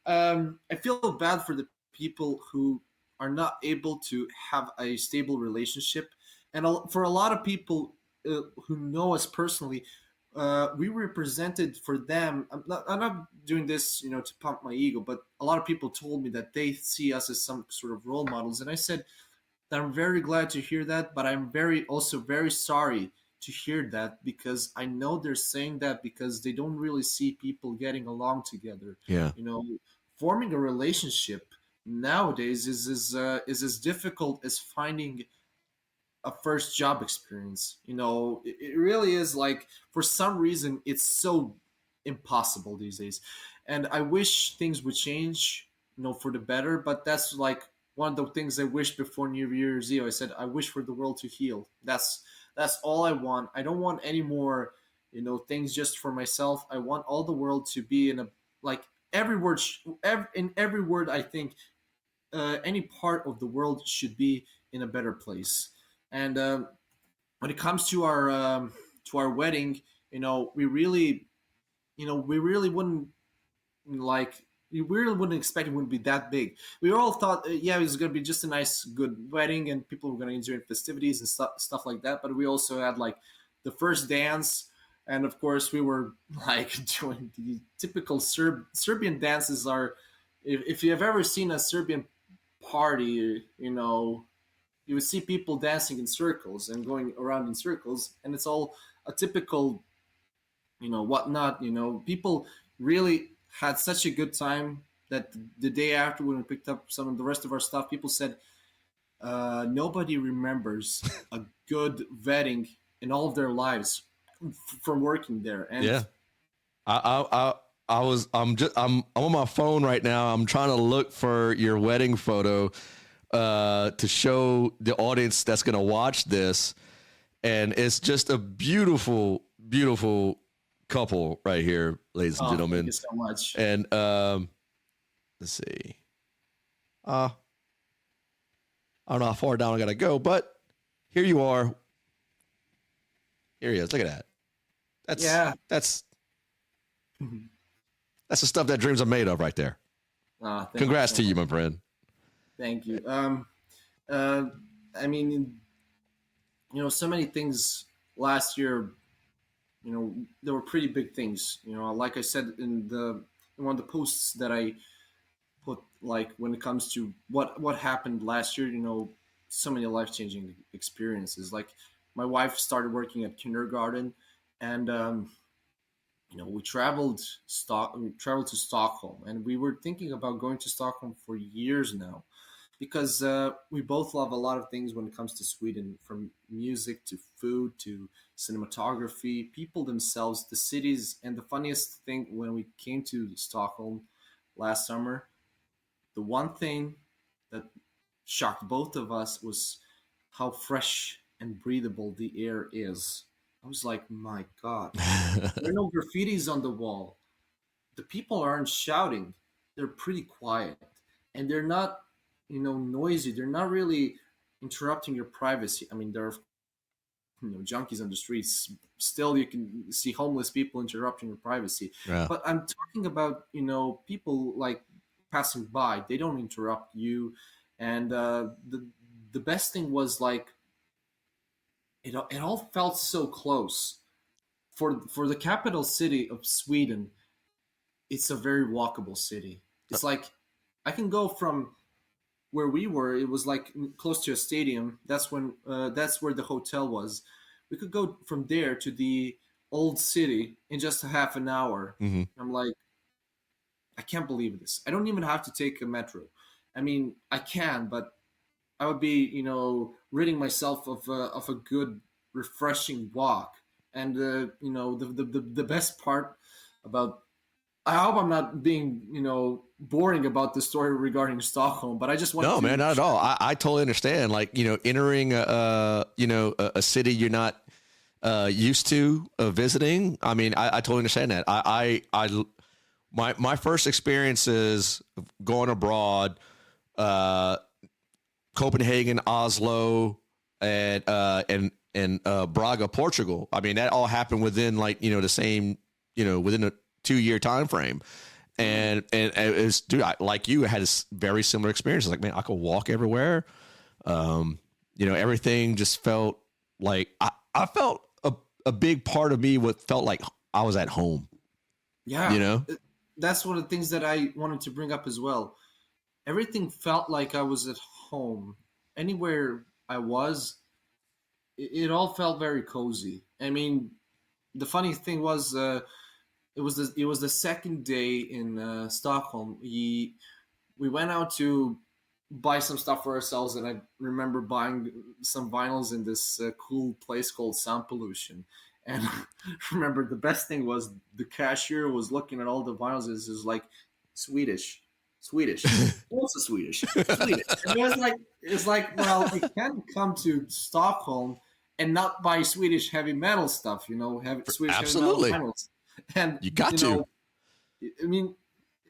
I feel bad for the people who are not able to have a stable relationship, and for a lot of people who know us personally, we represented for them. I'm not doing this, to pump my ego, but a lot of people told me that they see us as some sort of role models, and I said that I'm very glad to hear that, but I'm also very sorry to hear that, because I know they're saying that because they don't really see people getting along together. Yeah. You know, forming a relationship nowadays is as difficult as finding a first job experience. It really is. Like, for some reason, it's so impossible these days. And I wish things would change, for the better. But that's like one of the things I wished before New Year's Eve. I said I wish for the world to heal. That's all I want. I don't want any more, things just for myself. I want all the world to be in a, like, every word, in every word. I think any part of the world should be in a better place. And when it comes to our wedding, we really wouldn't, like, we really wouldn't expect it wouldn't be that big. We all thought, yeah, it was going to be just a nice, good wedding, and people were going to enjoy festivities and stuff like that. But we also had, like, the first dance, and of course we were like doing the typical Serbian dances. Are, if you have ever seen a Serbian party, you would see people dancing in circles and going around in circles, and it's all a typical, whatnot. People really had such a good time that the day after, when we picked up some of the rest of our stuff, people said nobody remembers a good wedding in all of their lives from working there. And Yeah. I'm on my phone right now. I'm trying to look for your wedding photo to show the audience that's going to watch this. And it's just a beautiful, beautiful couple right here, ladies and gentlemen. Thank you so much. And let's see. I don't know how far down I got to go, but here you are. Here he is. Look at that. That's the stuff that dreams are made of right there. Congrats to you, my friend. Thank you. I mean, so many things last year, there were pretty big things. Like I said in one of the posts that I put, like, when it comes to what happened last year, so many life-changing experiences. Like, my wife started working at kindergarten, and we traveled to Stockholm, and we were thinking about going to Stockholm for years now, because we both love a lot of things when it comes to Sweden, from music to food to cinematography, people themselves, the cities. And the funniest thing, when we came to Stockholm last summer, the one thing that shocked both of us was how fresh and breathable the air is. I was like, my God, there are no graffitis on the wall. The people aren't shouting. They're pretty quiet, and they're not, noisy. They're not really interrupting your privacy. I mean, there are, junkies on the streets. Still, you can see homeless people interrupting your privacy. Yeah. But I'm talking about, people, like, passing by. They don't interrupt you. And the best thing was, like, it all felt so close. For the capital city of Sweden, it's a very walkable city. It's like, I can go from where we were. It was like close to a stadium. That's where the hotel was. We could go from there to the old city in just a half an hour. Mm-hmm. I'm like, I can't believe this. I don't even have to take a metro. I mean, I can, but I would be, ridding myself of a good, refreshing walk. And the best part about, I hope I'm not being, boring about the story regarding Stockholm, but I just want No, man, not at all. I totally understand. Like, entering a city you're not used to visiting. I mean, I totally understand that. My first experiences going abroad, Copenhagen, Oslo, and Braga, Portugal. I mean, that all happened within, like, the same, within a 2-year time frame. And it was, dude, like you, had a very similar experience. Like, man, I could walk everywhere. Everything just felt like I felt a big part of me what felt like I was at home. Yeah, You know, that's one of the things that I wanted to bring up as well. Everything felt like I was at home. Anywhere I was, it all felt very cozy. I mean, the funny thing was, it was the second day in Stockholm. We went out to buy some stuff for ourselves, and I remember buying some vinyls in this cool place called Sound Pollution. And remember, the best thing was the cashier was looking at all the vinyls. Is like Swedish, Swedish, also Swedish, Swedish. And it's like, well, you can't come to Stockholm and not buy Swedish heavy metal stuff, Swedish absolutely. heavy metal vinyls. And You got to. I mean,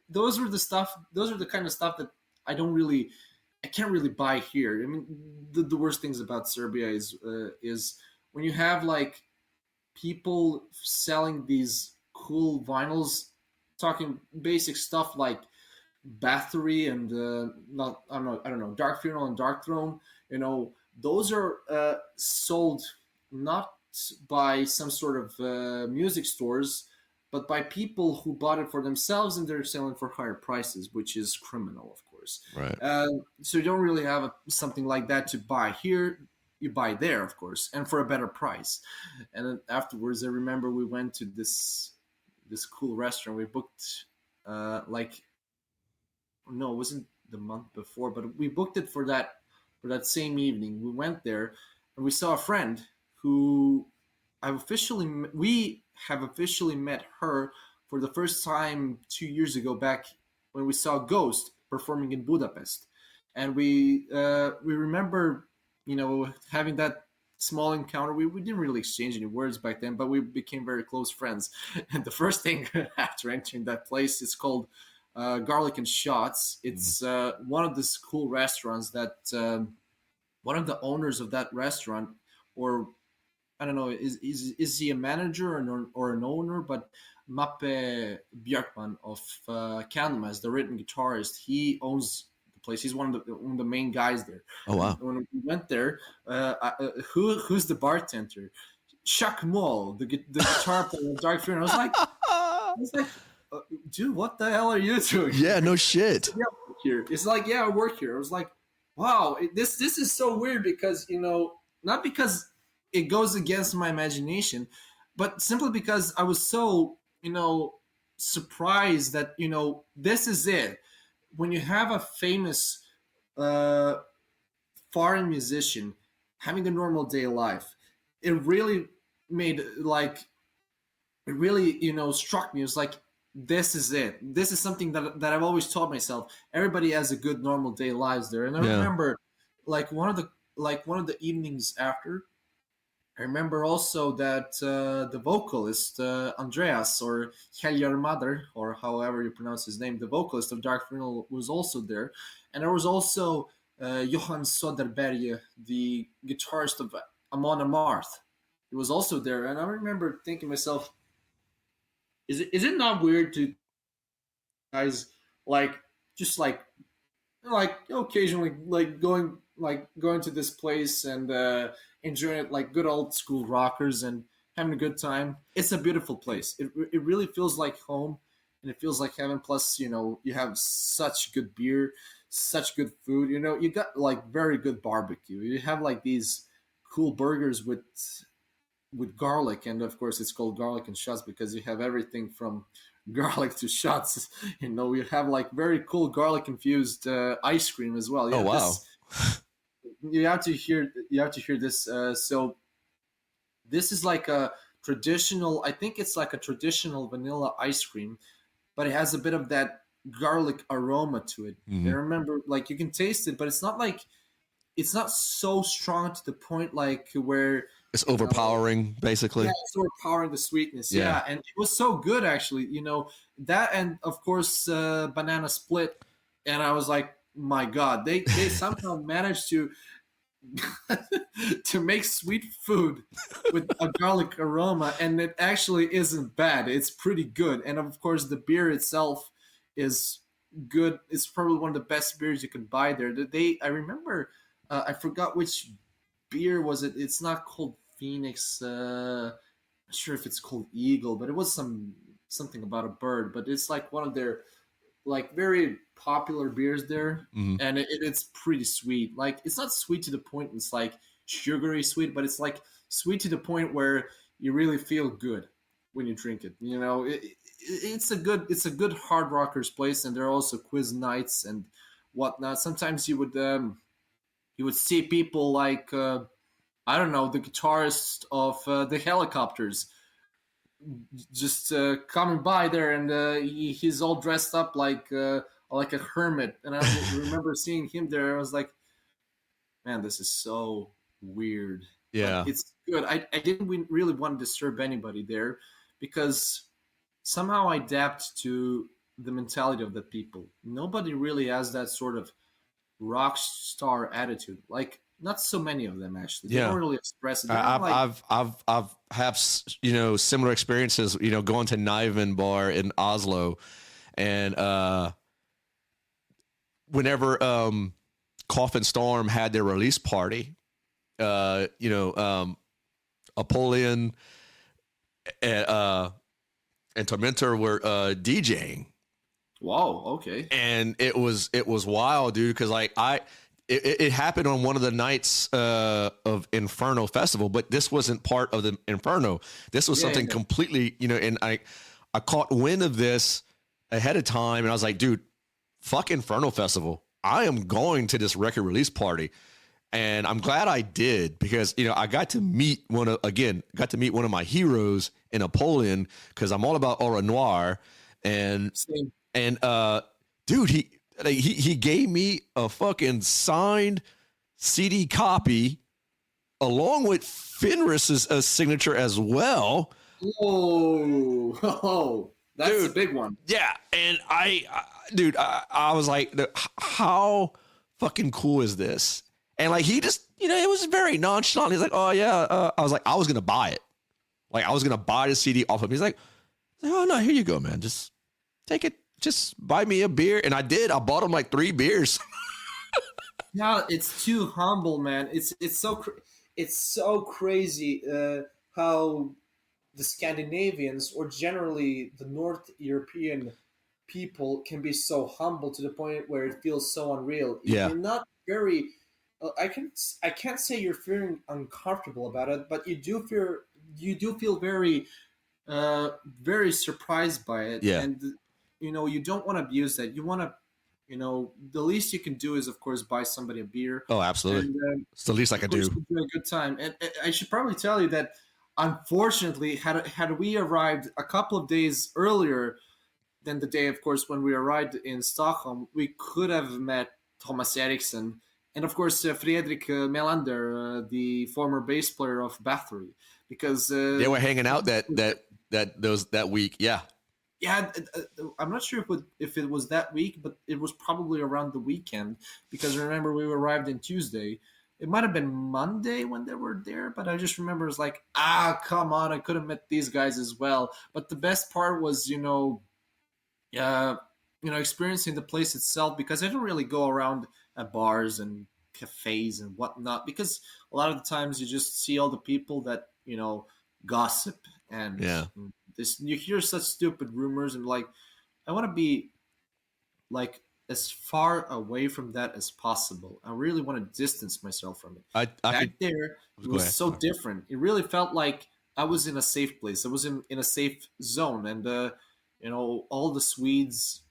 those are the kind of stuff that I can't really buy here. I mean, the worst things about Serbia is when you have like people selling these cool vinyls, talking basic stuff like Bathory and not I don't know, Dark Funeral and Dark Throne. Those are sold not by some sort of music stores, but by people who bought it for themselves, and they're selling for higher prices, which is criminal, of course. Right. So you don't really have something like that to buy here. You buy there, of course, and for a better price. And then afterwards, I remember we went to this cool restaurant. We booked no, it wasn't the month before, but we booked it for that same evening. We went there, and we saw a friend who we have officially met her for the first time 2 years ago, back when we saw Ghost performing in Budapest. And we remember, having that small encounter. We didn't really exchange any words back then, but we became very close friends. And the first thing after entering that place is called Garlic and Shots. It's one of these cool restaurants that one of the owners of that restaurant, or I don't know, is he a manager or an owner? But Mappe Björkman of Candlemass, the rhythm guitarist, he owns the place. He's one of the main guys there. Oh wow! And when we went there, who's the bartender? Chuck Moll, the guitar player of Dark Funeral. I was like, dude, what the hell are you doing? Yeah, no shit. Yeah, I work here. It's like, yeah, I work here. I was like, wow, this is so weird because not because it goes against my imagination, but simply because I was so surprised that this is it. When you have a famous foreign musician having a normal day life, it really struck me. It was like, this is it. This is something that I've always told myself. Everybody has a good normal day lives there. And I remember one of the evenings after, I remember also that the vocalist Andreas, or Heljar Mother, or however you pronounce his name, the vocalist of Dark Funeral, was also there. And there was also Johan Soderberg, the guitarist of Amon Amarth. He was also there. And I remember thinking to myself, is it not weird to guys just occasionally going to this place and enjoying it like good old school rockers and having a good time? It's a beautiful place. It really feels like home, and it feels like heaven. Plus, you have such good beer, such good food. You got like very good barbecue. You have like these cool burgers with garlic, and of course it's called Garlic and Shots because you have everything from garlic to shots. You have like very cool garlic infused ice cream as well. Oh wow! You have to hear this. So this is like a traditional. I think it's like a traditional vanilla ice cream, but it has a bit of that garlic aroma to it. Mm-hmm. And remember, like, you can taste it, but it's not so strong to the point like where it's overpowering, basically. Yeah, it's overpowering the sweetness. Yeah, and it was so good, actually. That, and of course banana split. And I was like, my God, they somehow managed to to make sweet food with a garlic aroma, and it actually isn't bad. It's pretty good. And of course, the beer itself is good. It's probably one of the best beers you can buy there. I remember, I forgot which beer was it. It's not called Phoenix. sure if it's called Eagle, but it was something about a bird. But it's like one of their like very popular beers there, Mhm. and it's pretty sweet. Like it's not sweet to the point it's like sugary sweet, but it's like sweet to the point where you really feel good when you drink it. You know, it's a good hard rockers place, and there are also quiz nights and whatnot. Sometimes you would see people like I don't know, the guitarist of the Helicopters just coming by there, and he's all dressed up like a hermit. And I remember seeing him there. I was like, man, this is so weird, but Yeah. it's good. I didn't really want to disturb anybody there because somehow I adapt to the mentality of the people. Nobody really has that sort of rock star attitude. Like not so many of them actually. They don't Yeah. really express it. They're not I've like I've I've I've have similar experiences. Going to Niven Bar in Oslo, and whenever Coffin Storm had their release party, Apollyon and Tormentor were DJing, wow, okay. and it was wild, dude. Because it happened on one of the nights of Inferno Festival, but this wasn't part of the Inferno. This was something completely, and I caught wind of this ahead of time, and I was like, dude, fuck Inferno Festival. I am going to this record release party. And I'm glad I did, because, I got to meet one of my heroes in Apollyon, because I'm all about Aura Noir. And, Same. and, dude, he gave me a fucking signed CD copy along with Fenris's signature as well. Oh, that's dude, a big one. Yeah. And I was like, how fucking cool is this? And like, he just, it was very nonchalant. He's like, oh yeah. I was like, I was going to buy it. Like I was going to buy the CD off of him. He's like, oh no, here you go, man. Just take it. Just buy me a beer. And I did. I bought him like 3 beers. Yeah, it's too humble, man. It's so crazy how the Scandinavians or generally the North European people can be so humble to the point where it feels so unreal. Yeah. You're not very. I can't say you're feeling uncomfortable about it, but you do feel very very surprised by it. Yeah. And you don't want to abuse that. You want to the least you can do is of course buy somebody a beer. Oh, absolutely. And, it's the least I can do. A good time. And I should probably tell you that unfortunately had we arrived a couple of days earlier than the day, of course, when we arrived in Stockholm, we could have met Thomas Eriksson and of course Fredrik Melander, the former bass player of Bathory, because they were hanging out that week. Yeah. Yeah, I'm not sure if it was that week, but it was probably around the weekend, because remember we arrived in Tuesday. It might have been Monday when they were there, but I just remember it's like, come on, I could have met these guys as well. But the best part was, experiencing the place itself, because I don't really go around at bars and cafes and whatnot, because a lot of the times you just see all the people that gossip and you hear such stupid rumors, and like I want to be like as far away from that as possible. I really want to distance myself from it. It was so different. It really felt like I was in a safe place. I was in a safe zone, and all the Swedes,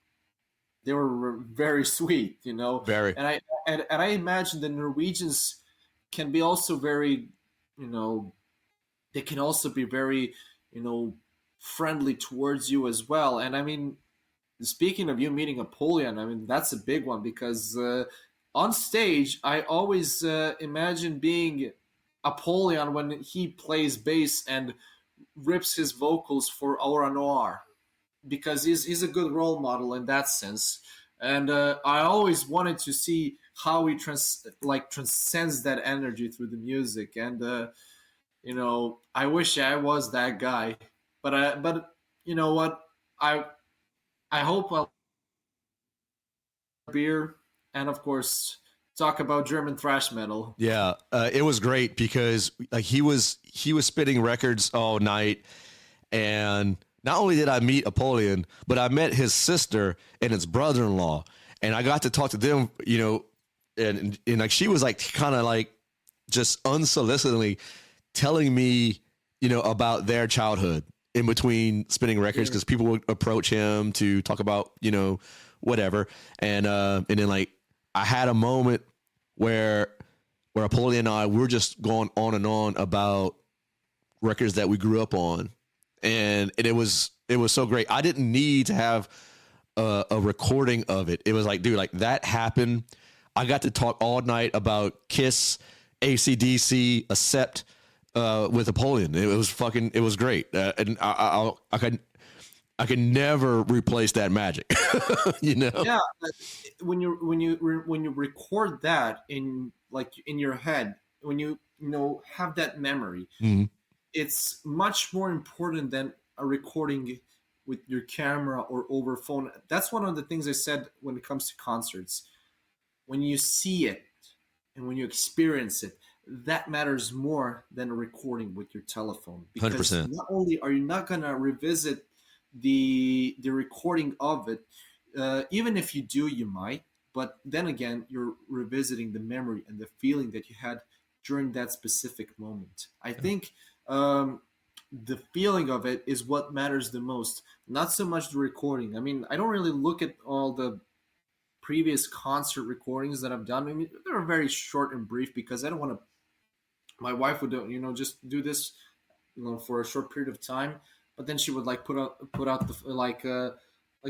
they were very sweet, Very. And I imagine the Norwegians can be also very, they can also be very, friendly towards you as well. And I mean, speaking of you meeting Apollyon, I mean, that's a big one, because on stage, I always imagine being Apollyon when he plays bass and rips his vocals for Aura Noir, because he's a good role model in that sense. And I always wanted to see how he transcends that energy through the music. And I wish I was that guy, but you know what, I hope I'll beer, and of course talk about German thrash metal. Yeah, it was great, because like he was he was spinning records all night. And not only did I meet Apollyon, but I met his sister and his brother-in-law. And I got to talk to them, you know, and like she was like kind of like just unsolicitedly telling me, you know, about their childhood in between spinning records, because people would approach him to talk about, you know, whatever. And then like I had a moment where Apollyon and I were just going on and on about records that we grew up on. And it was so great. I didn't need to have a recording of it. It was like, dude, like that happened. I got to talk all night about Kiss, AC/DC, Accept with Apollyon. It was great. And I can never replace that magic. You know? Yeah, when you record that in your head, when you have that memory, it's much more important than a recording with your camera or over phone. That's one of the things I said when it comes to concerts. When you see it and when you experience it, that matters more than a recording with your telephone. Because 100%. not only are you not gonna revisit the recording of it, even if you do, you might. But then again, you're revisiting the memory and the feeling that you had during that specific moment. I think the feeling of it is what matters the most, not so much the recording. I mean, I don't really look at all the previous concert recordings that I've done. I mean, they're very short and brief because I don't want to. My wife would, just do this, for a short period of time, but then she would like put out the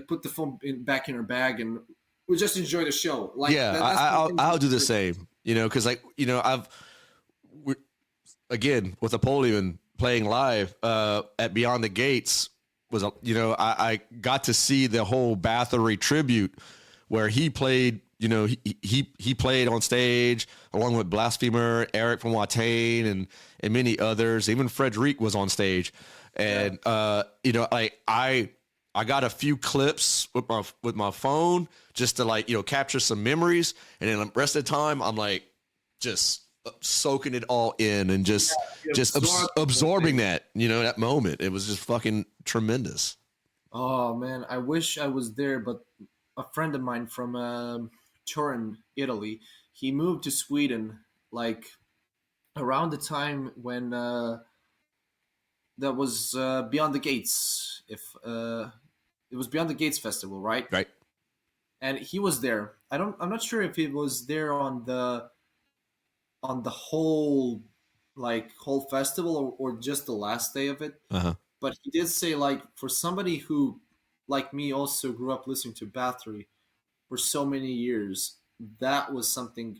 put the phone back in her bag and we just enjoy the show. Like, yeah, I'll do the same. You know, because like again with Apollyon playing live at Beyond the Gates was I got to see the whole Bathory tribute where he played. You know, he played on stage along with Blasphemer, Eric from Watain, and many others. Even Frederic was on stage, and I got a few clips with my phone just to capture some memories, and then the rest of the time I'm like just soaking it all in and just absorbing that that moment. It was just fucking tremendous. Oh man, I wish I was there, but a friend of mine from Turin, Italy, he moved to Sweden like around the time when that was Beyond the Gates. If it was Beyond the Gates festival, right? Right. And he was there. I'm not sure if he was there on the whole whole festival or just the last day of it. Uh-huh. But he did say, like, for somebody who, like me, also grew up listening to Bathory for so many years, that was something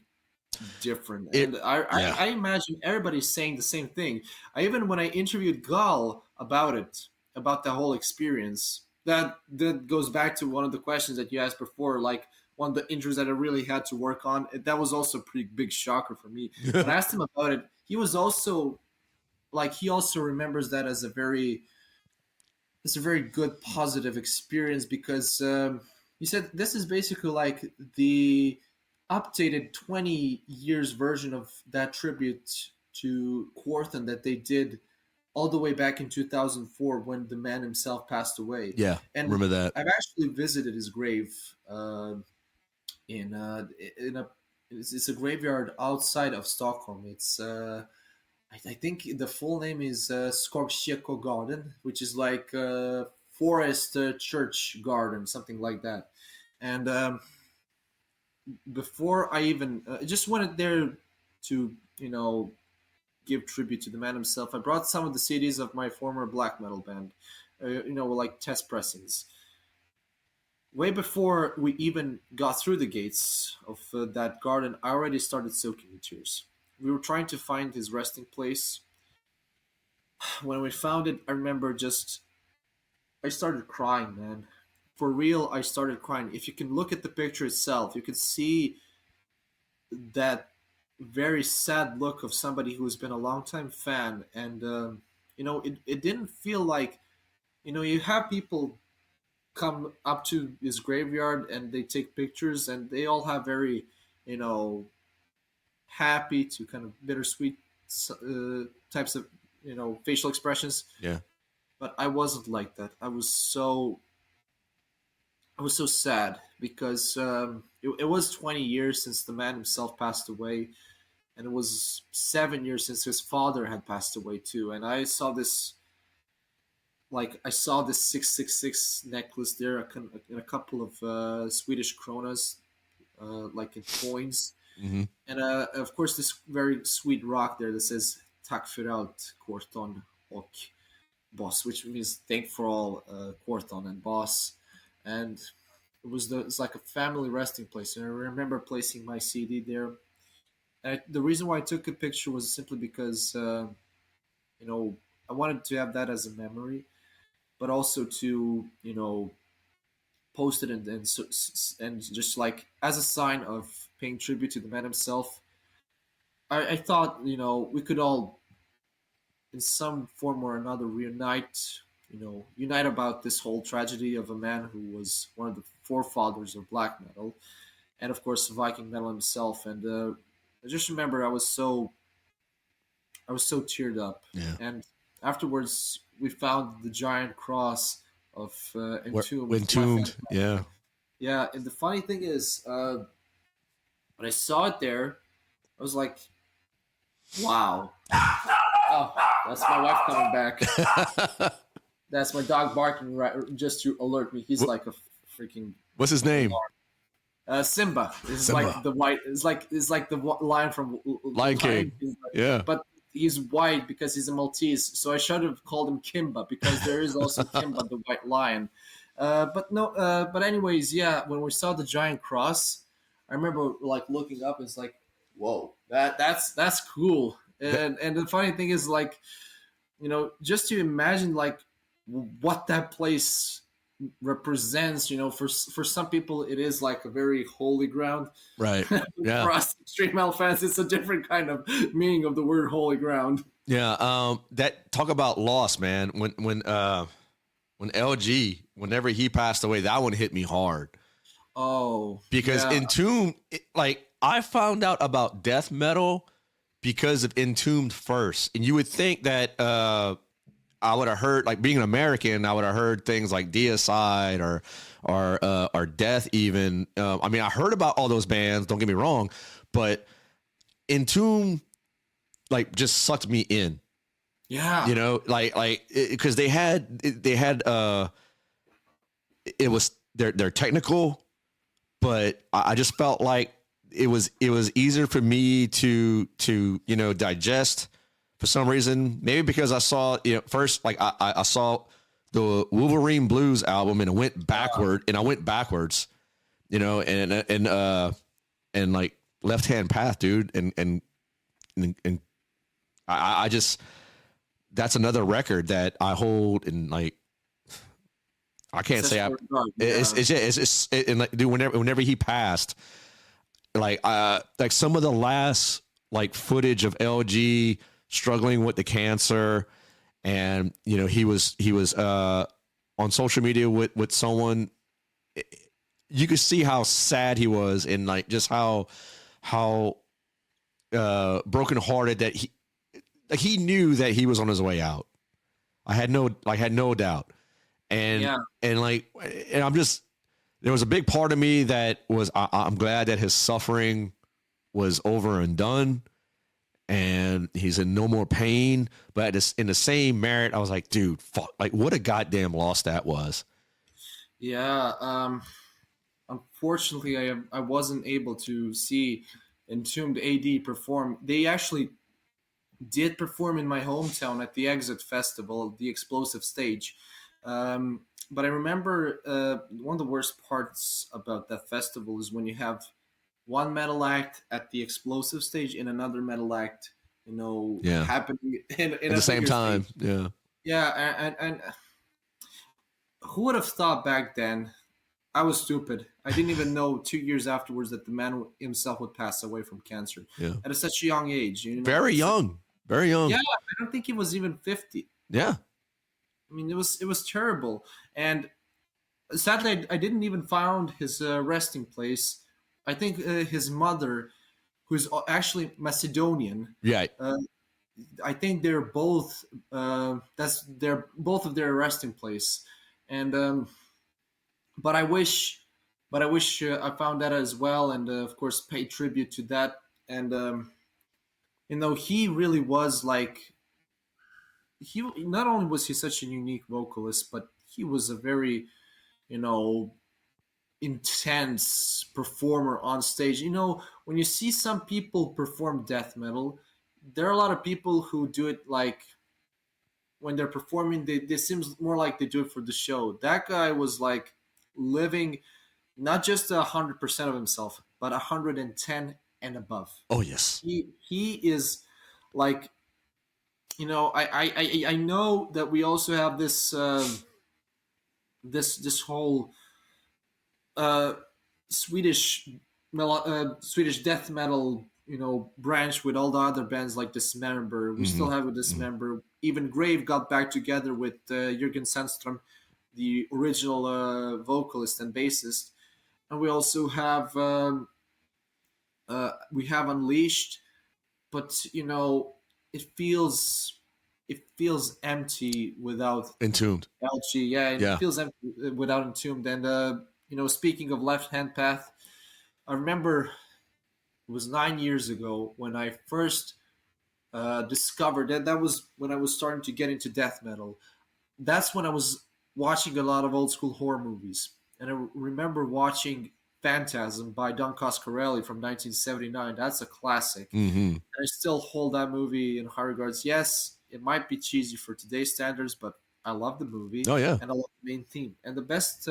different. And I imagine everybody's saying the same thing. When I interviewed Gal about it, about the whole experience, that goes back to one of the questions that you asked before, like one of the intros that I really had to work on. That was also a pretty big shocker for me. When I asked him about it, he was also he also remembers that as a very good positive experience because he said this is basically like the updated 20 years version of that tribute to Quorthon that they did all the way back in 2004 when the man himself passed away. Yeah, and remember that. I've actually visited his grave in a it's a graveyard outside of Stockholm. It's I think the full name is Skogskyrko Garden, which is like forest church garden, something like that. And before I even just wanted there to give tribute to the man himself, I brought some of the CDs of my former black metal band, like test pressings. Way before we even got through the gates of that garden, I already started soaking in tears. We were trying to find his resting place. When we found it, I remember I started crying, man. For real, I started crying. If you can look at the picture itself, you can see that very sad look of somebody who's been a longtime fan. And, it didn't feel like, you have people come up to his graveyard and they take pictures and they all have very, happy to kind of bittersweet types of facial expressions. Yeah. But I wasn't like that. I was so sad because it was 20 years since the man himself passed away, and it was 7 years since his father had passed away too. And I saw this 666 necklace there, in a couple of Swedish kronas, like in coins, Mm-hmm. and of course this very sweet rock there that says "Tack för allt, Korton och Boss," which means thank for all, Korton and Boss, and it's like a family resting place. And I remember placing my CD there. And the reason why I took a picture was simply because I wanted to have that as a memory, but also to post it and just like as a sign of paying tribute to the man himself. I thought we could all, in some form or another, unite about this whole tragedy of a man who was one of the forefathers of black metal, and of course Viking metal himself. And I just remember I was so teared up. Yeah. And afterwards we found the giant cross of Entombed. Entombed. Yeah. Yeah, and the funny thing is, when I saw it there, I was like, wow. Oh, that's my wife coming back. That's my dog barking just to alert me. He's like a freaking What's his name? Simba. It's Simba. like the white. It's like the lion from Lion King. Yeah. But he's white because he's a Maltese. So I should have called him Kimba, because there is also Kimba, the white lion. But no. But anyways, yeah. When we saw the giant cross, I remember like looking up. It's like, whoa, that's cool. And the funny thing is, like, just to imagine like what that place represents. For some people it is like a very holy ground. Right. Yeah. For us extreme metal fans, it's a different kind of meaning of the word holy ground. Yeah. That talk about loss, man. When LG, whenever he passed away, that one hit me hard. Oh, Because yeah. Entombed, like I found out about death metal because of Entombed first, and you would think that I would have heard, like being an American, I would have heard things like Deicide or Death even. I mean, I heard about all those bands. Don't get me wrong, but Entombed like just sucked me in. Yeah. Because they had it was they're technical, but I just felt like it was easier for me to digest for some reason. Maybe because I saw first, like I saw the Wolverine Blues album and I went backwards, and like Left Hand Path, dude, and I just, that's another record that I hold, and like I can't say and like, dude, whenever he passed, like some of the last like footage of LG struggling with the cancer, and he was on social media with someone. You could see how sad he was, and like just how brokenhearted that he knew that he was on his way out. I had no doubt. And I'm just, there was a big part of me that was, I'm glad that his suffering was over and done and he's in no more pain. But in the same merit, I was like, dude, fuck, like what a goddamn loss that was. Yeah. Unfortunately, I wasn't able to see Entombed AD perform. They actually did perform in my hometown at the Exit Festival, the Explosive Stage. But I remember one of the worst parts about that festival is when you have one metal act at the Explosive Stage and another metal act, happening in at the same time. Stage. Yeah. Yeah, and who would have thought back then? I was stupid. I didn't even know 2 years afterwards that the man himself would pass away from cancer at such a young age. Very young. Yeah, I don't think he was even 50. Yeah. I mean, it was terrible. And sadly, I didn't even find his resting place. I think his mother, who's actually Macedonian, right, I think they're both they're both of their resting place, and but I wish I found that as well, and of course pay tribute to that. And he really was like he not only was he such a unique vocalist, but he was a very you know intense performer on stage. When you see some people perform death metal, there are a lot of people who do it like when they're performing, they seems more like they do it for the show. That guy was like living not just 100% of himself, but 110 and above. Oh yes. He is like I know that we also have this this whole uh, Swedish Swedish death metal branch with all the other bands like Dismember. We still have a Dismember. Even Grave got back together with Jürgen Sandström, the original vocalist and bassist, and we also have we have Unleashed, but it feels empty without Entombed. LG. Yeah, Yeah. it feels empty without Entombed. And speaking of Left Hand Path, I remember it was 9 years ago when I first discovered that was when I was starting to get into death metal. That's when I was watching a lot of old school horror movies, and I remember watching Phantasm by Don Coscarelli from 1979. That's a classic. Mm-hmm. I still hold that movie in high regards. Yes, it might be cheesy for today's standards, but I love the movie. Oh yeah. And I love the main theme. And the best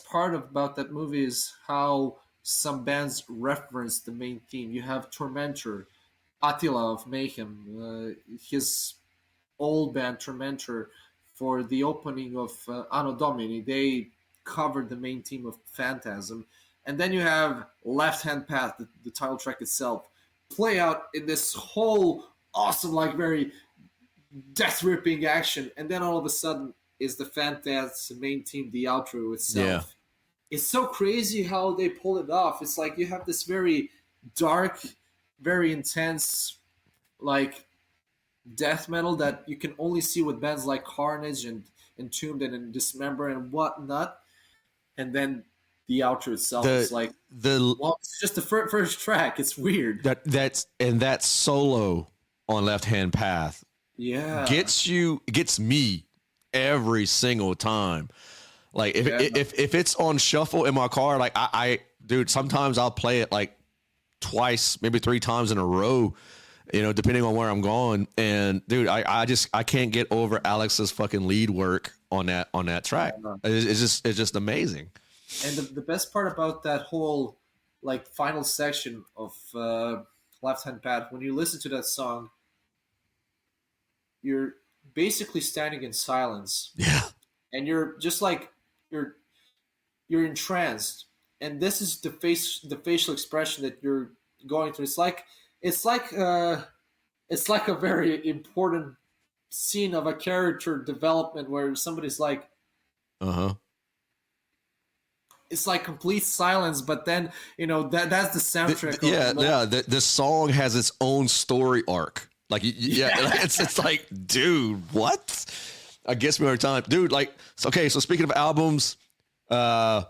part about that movie is how some bands reference the main theme. You have Tormentor, Attila of Mayhem, his old band Tormentor, for the opening of Anno Domini. They covered the main theme of Phantasm. And then you have Left Hand Path, the title track itself, play out in this whole awesome, like very death ripping action. And then all of a sudden is the Phantasm main theme, the outro itself. Yeah. It's so crazy how they pull it off. It's like you have this very dark, very intense, like death metal that you can only see with bands like Carnage and Entombed and Dismember and whatnot. And then the outro itself is like it's just the first track. It's weird. That solo on Left Hand Path gets me every single time. Like if it's on shuffle in my car, like I dude, sometimes I'll play it like twice, maybe 3 times in a row, depending on where I'm going. And dude, I can't get over Alex's fucking lead work on that track. It's just amazing. And the best part about that whole like final section of Left Hand Path, when you listen to that song, you're basically standing in silence. Yeah. And you're just like you're entranced. And this is the facial expression that you're going through. It's like a very important scene of a character development where somebody's like, it's like complete silence, but then that's the soundtrack. The song has its own story arc. Like it's like, dude, what? I guess me every time, dude. Like, okay, so speaking of albums, I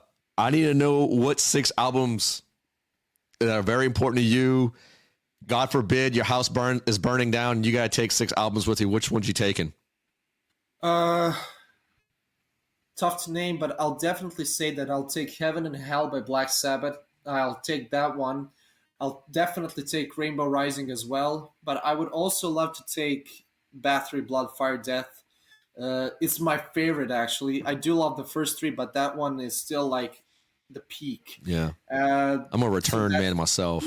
need to know what 6 albums that are very important to you. God forbid your house is burning down and you got to take 6 albums with you. Which ones you taking? Tough to name, but I'll definitely say that I'll take Heaven and Hell by Black Sabbath. I'll take that one. I'll definitely take Rainbow Rising as well, but I would also love to take Bathory, Blood, Fire, Death. It's my favorite, actually. I do love the first 3, but that one is still like the peak. Yeah. I'm a Return man myself.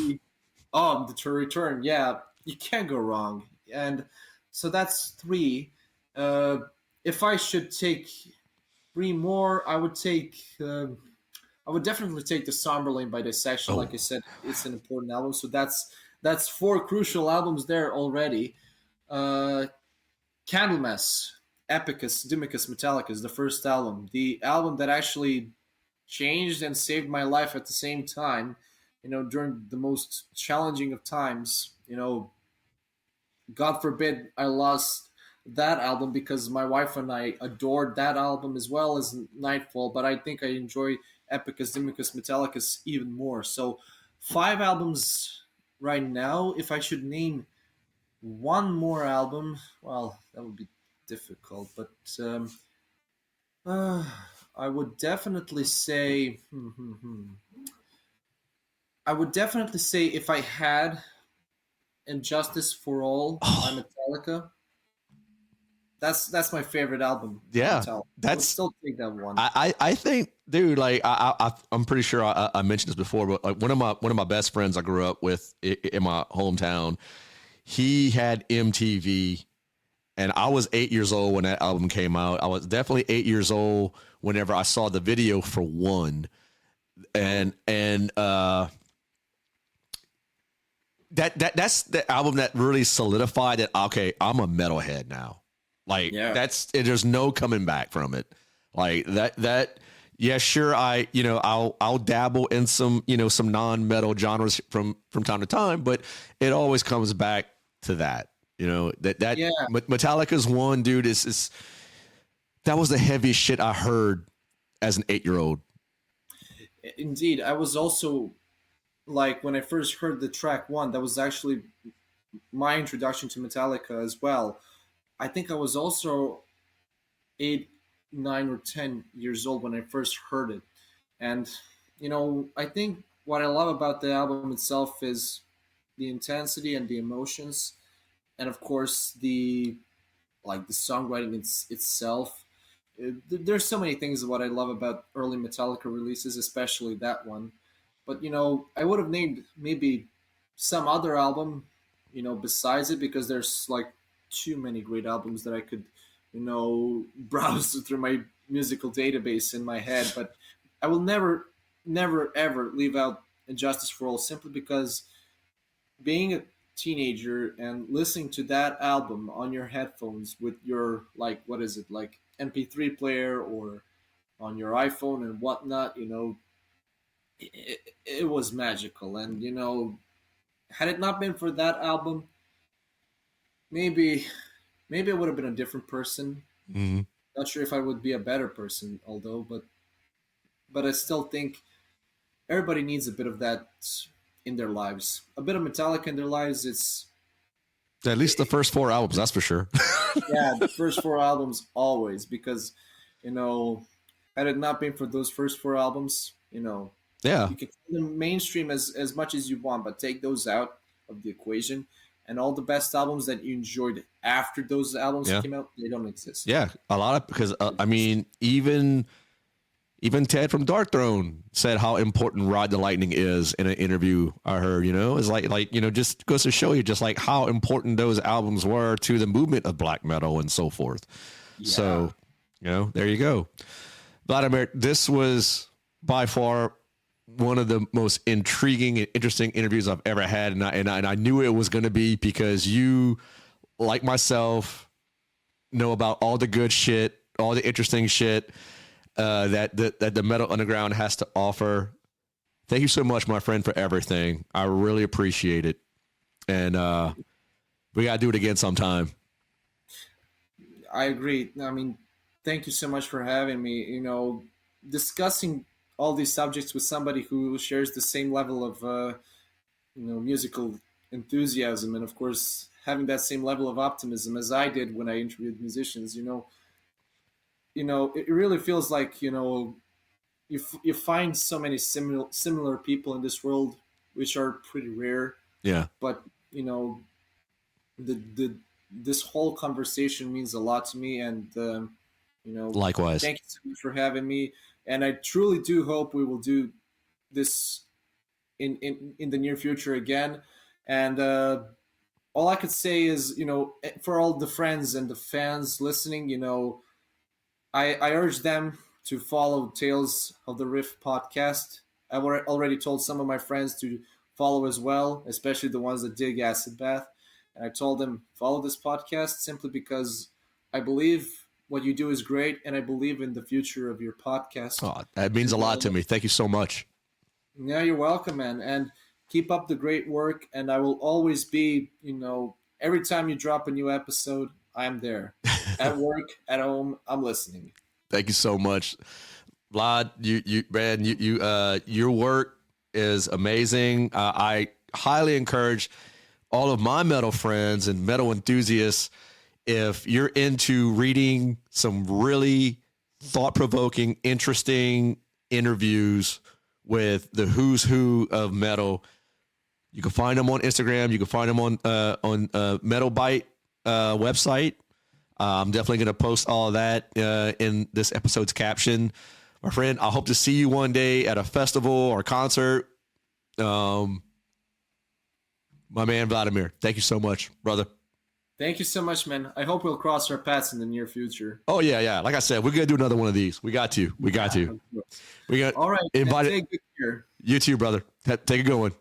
Oh, the Return, yeah. You can't go wrong. And so that's 3. If I should take 3 more, I would definitely take the Somberlane by Dissection. Like I said, it's an important album. So that's 4 crucial albums there already. Candlemass, Epicus, Dimicus, Metallicus, the first album. The album that actually changed and saved my life at the same time, during the most challenging of times. God forbid I lost that album, because my wife and I adored that album as well as Nightfall, but I think I enjoy Epicus, Dimicus, Metallicus even more. So 5 albums right now. If I should name one more album, well, that would be difficult, but uh, I would definitely say, I would definitely say if I had Injustice for All by Oh, Metallica, that's my favorite album by yeah, Metallica. I would that's still take that one. I think, dude, like I'm pretty sure I mentioned this before, but like one of my best friends I grew up with in my hometown, he had MTV, and I was 8 years old when that album came out. I was definitely 8 years old whenever I saw the video for One, and that's the album that really solidified that. Okay, I'm a metalhead now. Like Yeah, there's no coming back from it. Like that. Yeah, sure. I'll dabble in some some non-metal genres from time to time, but it always comes back to that. yeah, Metallica's One, dude, is that was the heaviest shit I heard as an 8-year-old. indeed. I was also like, when I first heard the track One, that was actually my introduction to Metallica as well. I think I was also 8, 9 or 10 years old when I first heard it. And I think what I love about the album itself is the intensity and the emotions, and of course the songwriting itself. There's so many things what I love about early Metallica releases, especially that one. But I would have named maybe some other album, besides it, because there's like too many great albums that I could, browse through my musical database in my head. But I will never, ever leave out Injustice for All, simply because being a teenager and listening to that album on your headphones with your, like, what is it, like MP3 player or on your iPhone and whatnot, it was magical. And had it not been for that album, maybe I would have been a different person. Mm-hmm. Not sure if I would be a better person, although, but I still think everybody needs a bit of that in their lives. A bit of Metallica in their lives. At least the first 4 albums, that's for sure. Yeah, the first 4 albums always, because had it not been for those first 4 albums, Yeah. you can call them mainstream as much as you want, but take those out of the equation, and all the best albums that you enjoyed after those albums Yeah. came out, they don't exist. Yeah. A lot of, because I mean, even Ted from Dark Throne said how important Ride the Lightning is in an interview I heard. It's like just goes to show you just like how important those albums were to the movement of black metal and so forth. Yeah. So, there you go. Vladimir, this was by far one of the most intriguing and interesting interviews I've ever had, and I knew it was going to be, because you, like myself, know about all the good shit, all the interesting shit that the metal underground has to offer. Thank you so much, my friend, for everything. I really appreciate it, and we gotta do it again sometime. I agree. I mean, thank you so much for having me. Discussing all these subjects with somebody who shares the same level of musical enthusiasm, and of course having that same level of optimism as I did when I interviewed musicians. It really feels like you find so many similar people in this world, which are pretty rare. Yeah. But the this whole conversation means a lot to me, and Likewise. thank you so much for having me. And I truly do hope we will do this in the near future again. And all I could say is, for all the friends and the fans listening, I urge them to follow Tales of the Rift podcast. I've already told some of my friends to follow as well, especially the ones that dig Acid Bath. And I told them, follow this podcast, simply because I believe what you do is great, and I believe in the future of your podcast. Oh, that means a lot to me. Thank you so much. Yeah, you're welcome, man. And keep up the great work. And I will always be, Every time you drop a new episode, I'm there. At work, at home, I'm listening. Thank you so much, Vlad. Your work is amazing. I highly encourage all of my metal friends and metal enthusiasts, if you're into reading some really thought-provoking, interesting interviews with the who's who of metal, you can find them on Instagram. You can find them on Metalbite website. I'm definitely going to post all of that in this episode's caption. My friend, I hope to see you one day at a festival or concert. My man, Vladimir, thank you so much, brother. Thank you so much, man. I hope we'll cross our paths in the near future. Oh, yeah. Like I said, we're going to do another one of these. We got to. We got All right. invited. Take good care. You too, brother. Take a good one.